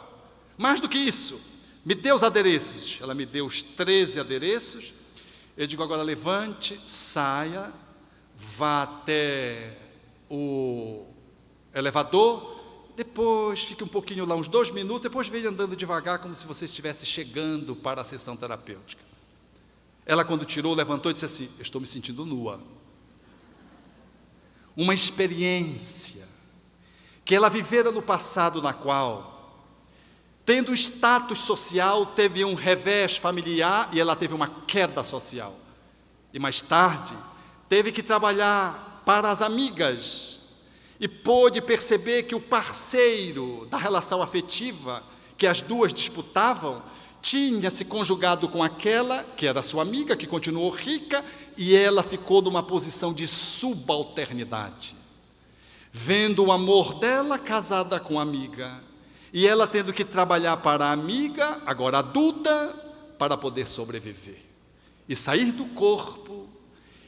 Mais do que isso, me dê os adereços. Ela me deu os 13 adereços. Eu digo: agora levante, saia, vá até o elevador, depois fique um pouquinho lá, uns 2 minutos, depois venha andando devagar, como se você estivesse chegando para a sessão terapêutica. Ela, quando tirou, levantou e disse assim: eu estou me sentindo nua. Uma experiência que ela vivera no passado, na qual, tendo status social, teve um revés familiar e ela teve uma queda social. E mais tarde, teve que trabalhar para as amigas e pôde perceber que o parceiro da relação afetiva, que as duas disputavam, tinha se conjugado com aquela que era sua amiga, que continuou rica, e ela ficou numa posição de subalternidade, vendo o amor dela casada com a amiga, e ela tendo que trabalhar para a amiga, agora adulta, para poder sobreviver, e sair do corpo,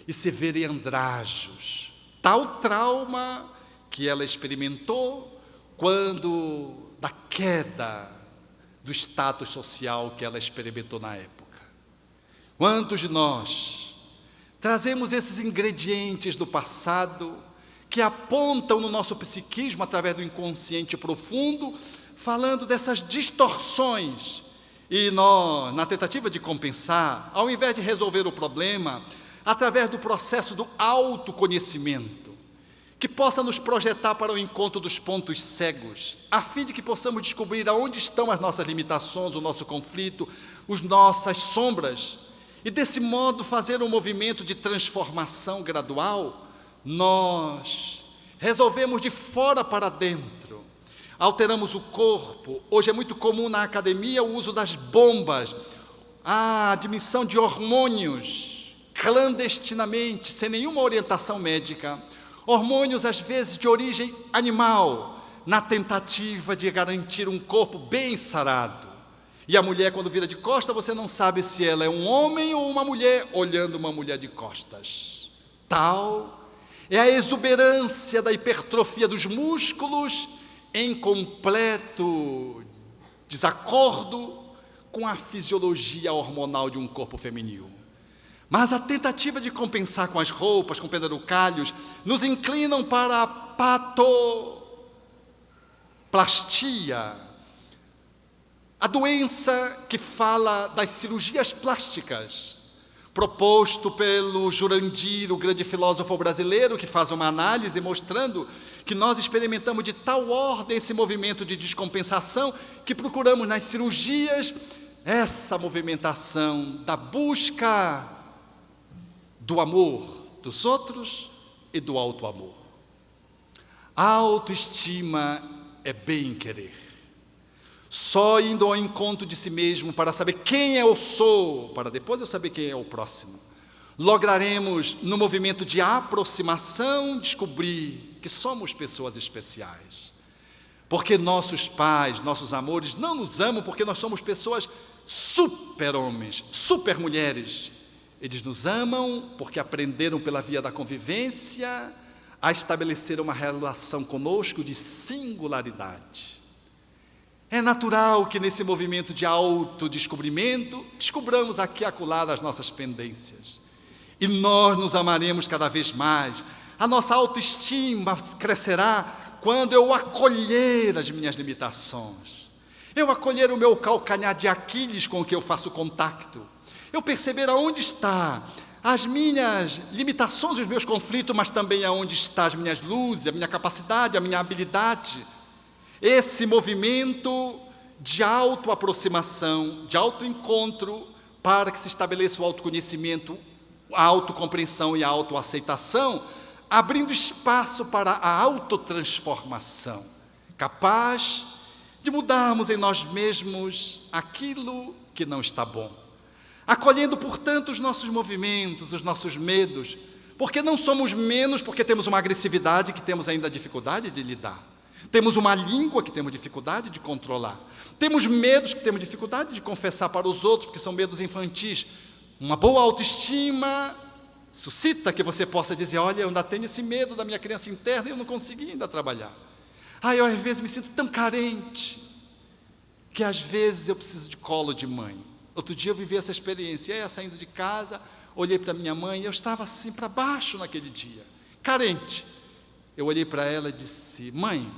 e se ver em andrajos. Tal trauma que ela experimentou quando, da queda do status social que ela experimentou na época. Quantos de nós trazemos esses ingredientes do passado que apontam no nosso psiquismo através do inconsciente profundo, falando dessas distorções, e nós, na tentativa de compensar, ao invés de resolver o problema, através do processo do autoconhecimento, que possa nos projetar para o encontro dos pontos cegos, a fim de que possamos descobrir aonde estão as nossas limitações, o nosso conflito, as nossas sombras, e desse modo fazer um movimento de transformação gradual. Nós resolvemos de fora para dentro, alteramos o corpo. Hoje é muito comum na academia o uso das bombas, a admissão de hormônios clandestinamente, sem nenhuma orientação médica, hormônios às vezes de origem animal, na tentativa de garantir um corpo bem sarado. E a mulher, quando vira de costas, você não sabe se ela é um homem ou uma mulher, olhando uma mulher de costas. Tal é a exuberância da hipertrofia dos músculos, em completo desacordo com a fisiologia hormonal de um corpo feminino. Mas a tentativa de compensar com as roupas, com penduricalhos, nos inclinam para a patoplastia, a doença que fala das cirurgias plásticas, proposto pelo Jurandir, o grande filósofo brasileiro, que faz uma análise mostrando que nós experimentamos de tal ordem esse movimento de descompensação, que procuramos nas cirurgias essa movimentação da busca do amor dos outros e do auto-amor. A autoestima é bem-querer. Só indo ao encontro de si mesmo para saber quem eu sou, para depois eu saber quem é o próximo, lograremos, no movimento de aproximação, descobrir que somos pessoas especiais. Porque nossos pais, nossos amores não nos amam porque nós somos pessoas super-homens, super-mulheres. Eles nos amam porque aprenderam pela via da convivência a estabelecer uma relação conosco de singularidade. É natural que nesse movimento de autodescobrimento, descobramos aqui e acolá as nossas pendências. E nós nos amaremos cada vez mais. A nossa autoestima crescerá quando eu acolher as minhas limitações. Eu acolher o meu calcanhar de Aquiles com o que eu faço contato. Eu perceber aonde está as minhas limitações, os meus conflitos, mas também aonde estão as minhas luzes, a minha capacidade, a minha habilidade. Esse movimento de autoaproximação, de autoencontro, para que se estabeleça o autoconhecimento, a autocompreensão e a autoaceitação, abrindo espaço para a autotransformação, capaz de mudarmos em nós mesmos aquilo que não está bom. Acolhendo, portanto, os nossos movimentos, os nossos medos, porque não somos menos porque temos uma agressividade que temos ainda dificuldade de lidar. Temos uma língua que temos dificuldade de controlar. Temos medos que temos dificuldade de confessar para os outros, porque são medos infantis. Uma boa autoestima suscita que você possa dizer, olha, eu ainda tenho esse medo da minha criança interna e eu não consegui ainda trabalhar. Eu às vezes me sinto tão carente, que às vezes eu preciso de colo de mãe. Outro dia eu vivi essa experiência, eu saindo de casa, olhei para minha mãe, eu estava assim para baixo naquele dia, carente. Eu olhei para ela e disse, mãe,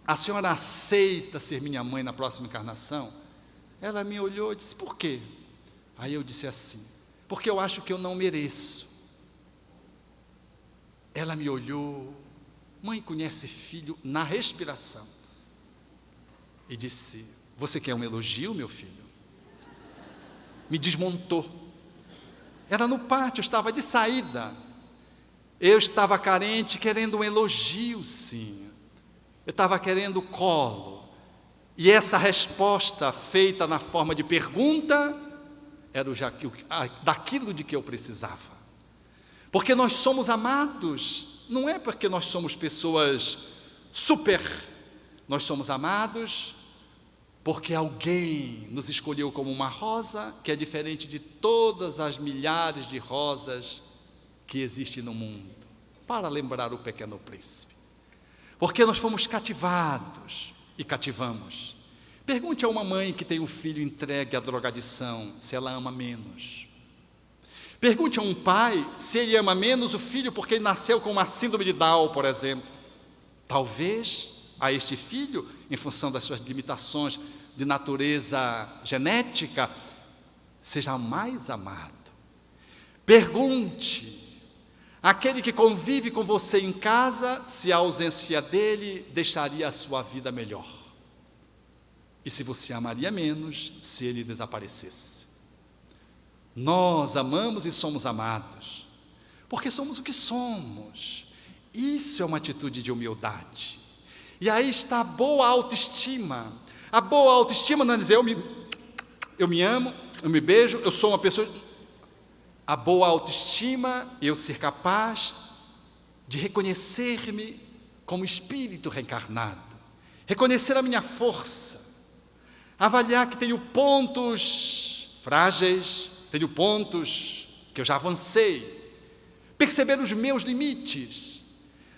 a senhora aceita ser minha mãe na próxima encarnação? Ela me olhou e disse, por quê? Aí eu disse assim, porque eu acho que eu não mereço. Ela me olhou, mãe conhece filho na respiração, e disse, você quer um elogio, meu filho? Me desmontou. Era no pátio, eu estava de saída. Eu estava carente, querendo um elogio, sim. Eu estava querendo colo. E essa resposta feita na forma de pergunta era daquilo de que eu precisava. Porque nós somos amados, não é porque nós somos pessoas super. Nós somos amados porque alguém nos escolheu como uma rosa, que é diferente de todas as milhares de rosas que existem no mundo, para lembrar o Pequeno Príncipe. Porque nós fomos cativados e cativamos. Pergunte a uma mãe que tem um filho entregue à drogadição, se ela ama menos. Pergunte a um pai se ele ama menos o filho porque ele nasceu com uma síndrome de Down, por exemplo. Talvez a este filho, em função das suas limitações de natureza genética, seja mais amado. Pergunte àquele que convive com você em casa se a ausência dele deixaria a sua vida melhor. E se você amaria menos se ele desaparecesse. Nós amamos e somos amados, porque somos o que somos. Isso é uma atitude de humildade. E aí está a boa autoestima. A boa autoestima não é dizer, eu me amo, eu me beijo, eu sou uma pessoa... A boa autoestima é eu ser capaz de reconhecer-me como espírito reencarnado, reconhecer a minha força, avaliar que tenho pontos frágeis, tenho pontos que eu já avancei, perceber os meus limites,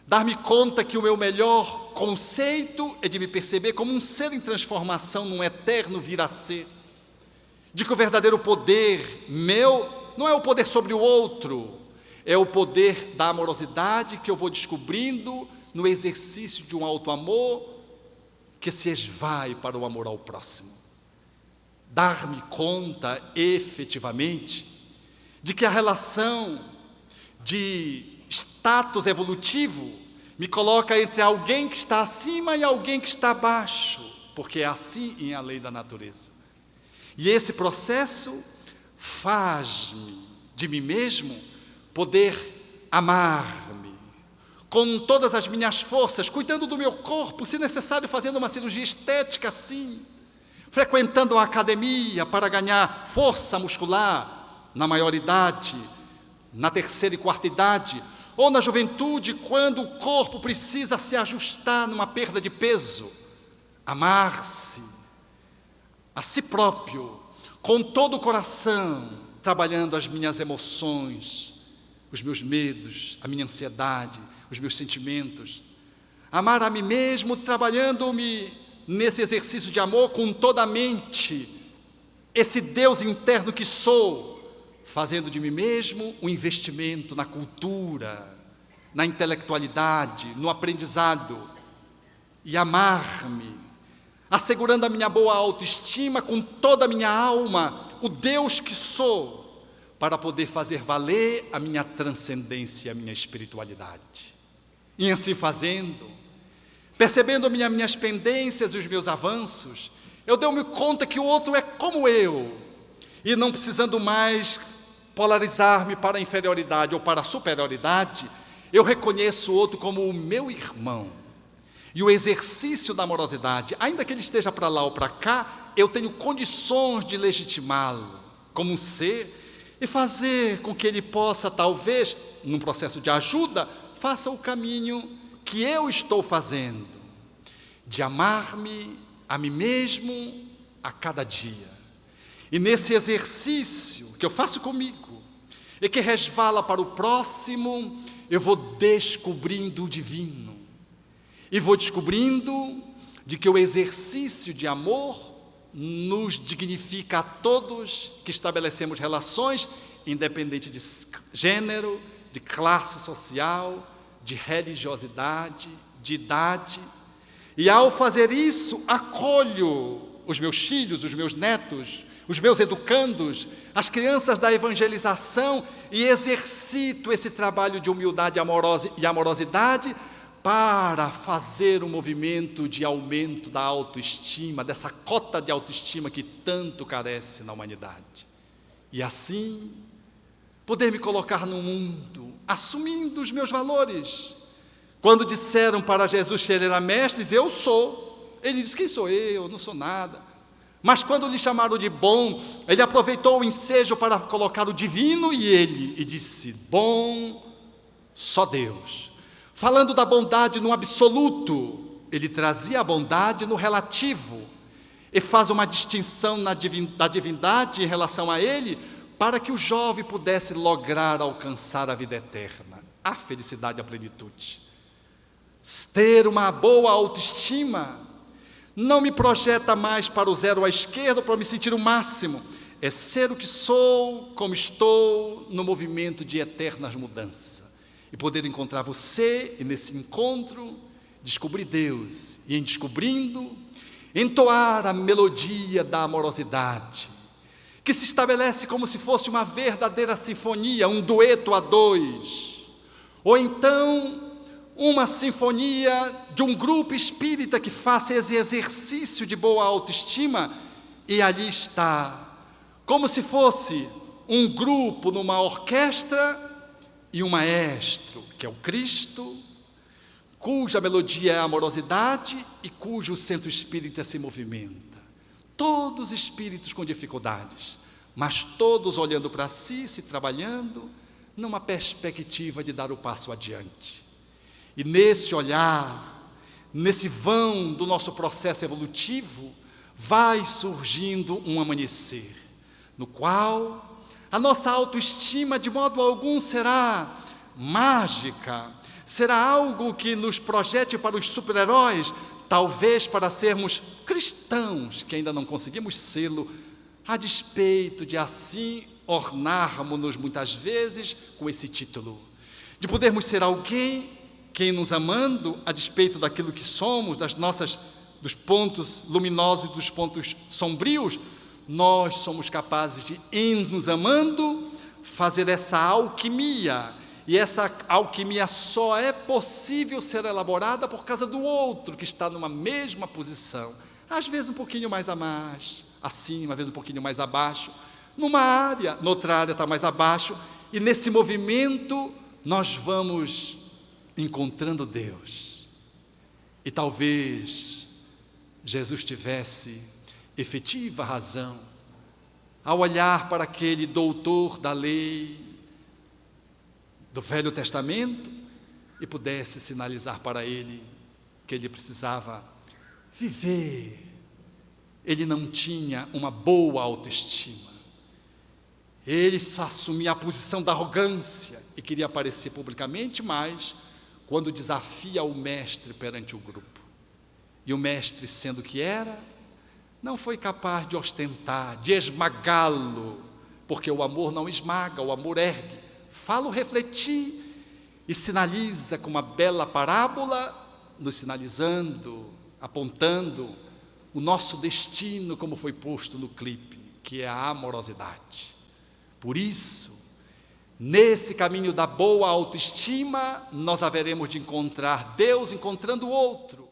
dar-me conta que o meu melhor conceito é de me perceber como um ser em transformação, num eterno vir a ser, de que o verdadeiro poder meu não é o poder sobre o outro, é o poder da amorosidade que eu vou descobrindo no exercício de um alto amor que se esvai para o amor ao próximo. Dar-me conta efetivamente de que a relação de status evolutivo me coloca entre alguém que está acima e alguém que está abaixo, porque é assim em a lei da natureza. E esse processo faz-me, de mim mesmo, poder amar-me, com todas as minhas forças, cuidando do meu corpo, se necessário, fazendo uma cirurgia estética, sim, frequentando a academia para ganhar força muscular na maioridade, na terceira e quarta idade, ou na juventude, quando o corpo precisa se ajustar numa perda de peso. Amar-se a si próprio, com todo o coração, trabalhando as minhas emoções, os meus medos, a minha ansiedade, os meus sentimentos. Amar a mim mesmo, trabalhando-me nesse exercício de amor com toda a mente, esse Deus interno que sou, fazendo de mim mesmo um investimento na cultura, na intelectualidade, no aprendizado, e amar-me, assegurando a minha boa autoestima com toda a minha alma, o Deus que sou, para poder fazer valer a minha transcendência, a minha espiritualidade. E assim fazendo, percebendo minhas pendências e os meus avanços, eu dou-me conta que o outro é como eu, e não precisando mais polarizar-me para a inferioridade ou para a superioridade, eu reconheço o outro como o meu irmão. E o exercício da amorosidade, ainda que ele esteja para lá ou para cá, eu tenho condições de legitimá-lo como um ser e fazer com que ele possa, talvez, num processo de ajuda, faça o caminho que eu estou fazendo, de amar-me a mim mesmo a cada dia. E nesse exercício que eu faço comigo, e que resvala para o próximo, eu vou descobrindo o divino. E vou descobrindo de que o exercício de amor nos dignifica a todos que estabelecemos relações, independente de gênero, de classe social, de religiosidade, de idade. E ao fazer isso, acolho os meus filhos, os meus netos, os meus educandos, as crianças da evangelização, e exercito esse trabalho de humildade e amorosidade para fazer um movimento de aumento da autoestima, dessa cota de autoestima que tanto carece na humanidade. E assim, poder me colocar no mundo, assumindo os meus valores. Quando disseram para Jesus que ele era mestre, diz, eu sou. Ele disse, quem sou eu? Não sou nada. Mas quando lhe chamaram de bom, ele aproveitou o ensejo para colocar o divino e disse, bom, só Deus. Falando da bondade no absoluto, ele trazia a bondade no relativo, e faz uma distinção da divindade em relação a ele, para que o jovem pudesse lograr alcançar a vida eterna, a felicidade e a plenitude. Ter uma boa autoestima não me projeta mais para o zero à esquerda, para me sentir o máximo. É ser o que sou, como estou, no movimento de eternas mudanças. E poder encontrar você, e nesse encontro, descobrir Deus. E em descobrindo, entoar a melodia da amorosidade, que se estabelece como se fosse uma verdadeira sinfonia, um dueto a dois. Ou então, uma sinfonia de um grupo espírita que faça esse exercício de boa autoestima, e ali está, como se fosse um grupo numa orquestra e um maestro, que é o Cristo, cuja melodia é a amorosidade e cujo centro espírita se movimenta. Todos espíritos com dificuldades, mas todos olhando para si, se trabalhando, numa perspectiva de dar o passo adiante. E nesse olhar, nesse vão do nosso processo evolutivo, vai surgindo um amanhecer, no qual a nossa autoestima de modo algum será mágica, será algo que nos projete para os super-heróis, talvez para sermos cristãos, que ainda não conseguimos sê-lo, a despeito de assim ornarmos-nos muitas vezes com esse título, de podermos ser alguém que nos amando, a despeito daquilo que somos, dos pontos luminosos e dos pontos sombrios, nós somos capazes de, em nos amando, fazer essa alquimia. E essa alquimia só é possível ser elaborada por causa do outro, que está numa mesma posição, às vezes um pouquinho mais acima, às vezes um pouquinho mais abaixo, numa área, noutra área está mais abaixo, e nesse movimento nós vamos encontrando Deus. E talvez Jesus tivesse efetiva razão, ao olhar para aquele doutor da lei do Velho Testamento e pudesse sinalizar para ele que ele precisava viver. Ele não tinha uma boa autoestima. Ele assumia a posição da arrogância e queria aparecer publicamente, mas quando desafia o mestre perante o grupo. E o mestre, sendo que era, não foi capaz de ostentar, de esmagá-lo, porque o amor não esmaga, o amor ergue. Fala-o refletir e sinaliza com uma bela parábola, nos sinalizando, apontando o nosso destino, como foi posto no clipe, que é a amorosidade. Por isso, nesse caminho da boa autoestima, nós haveremos de encontrar Deus encontrando o outro.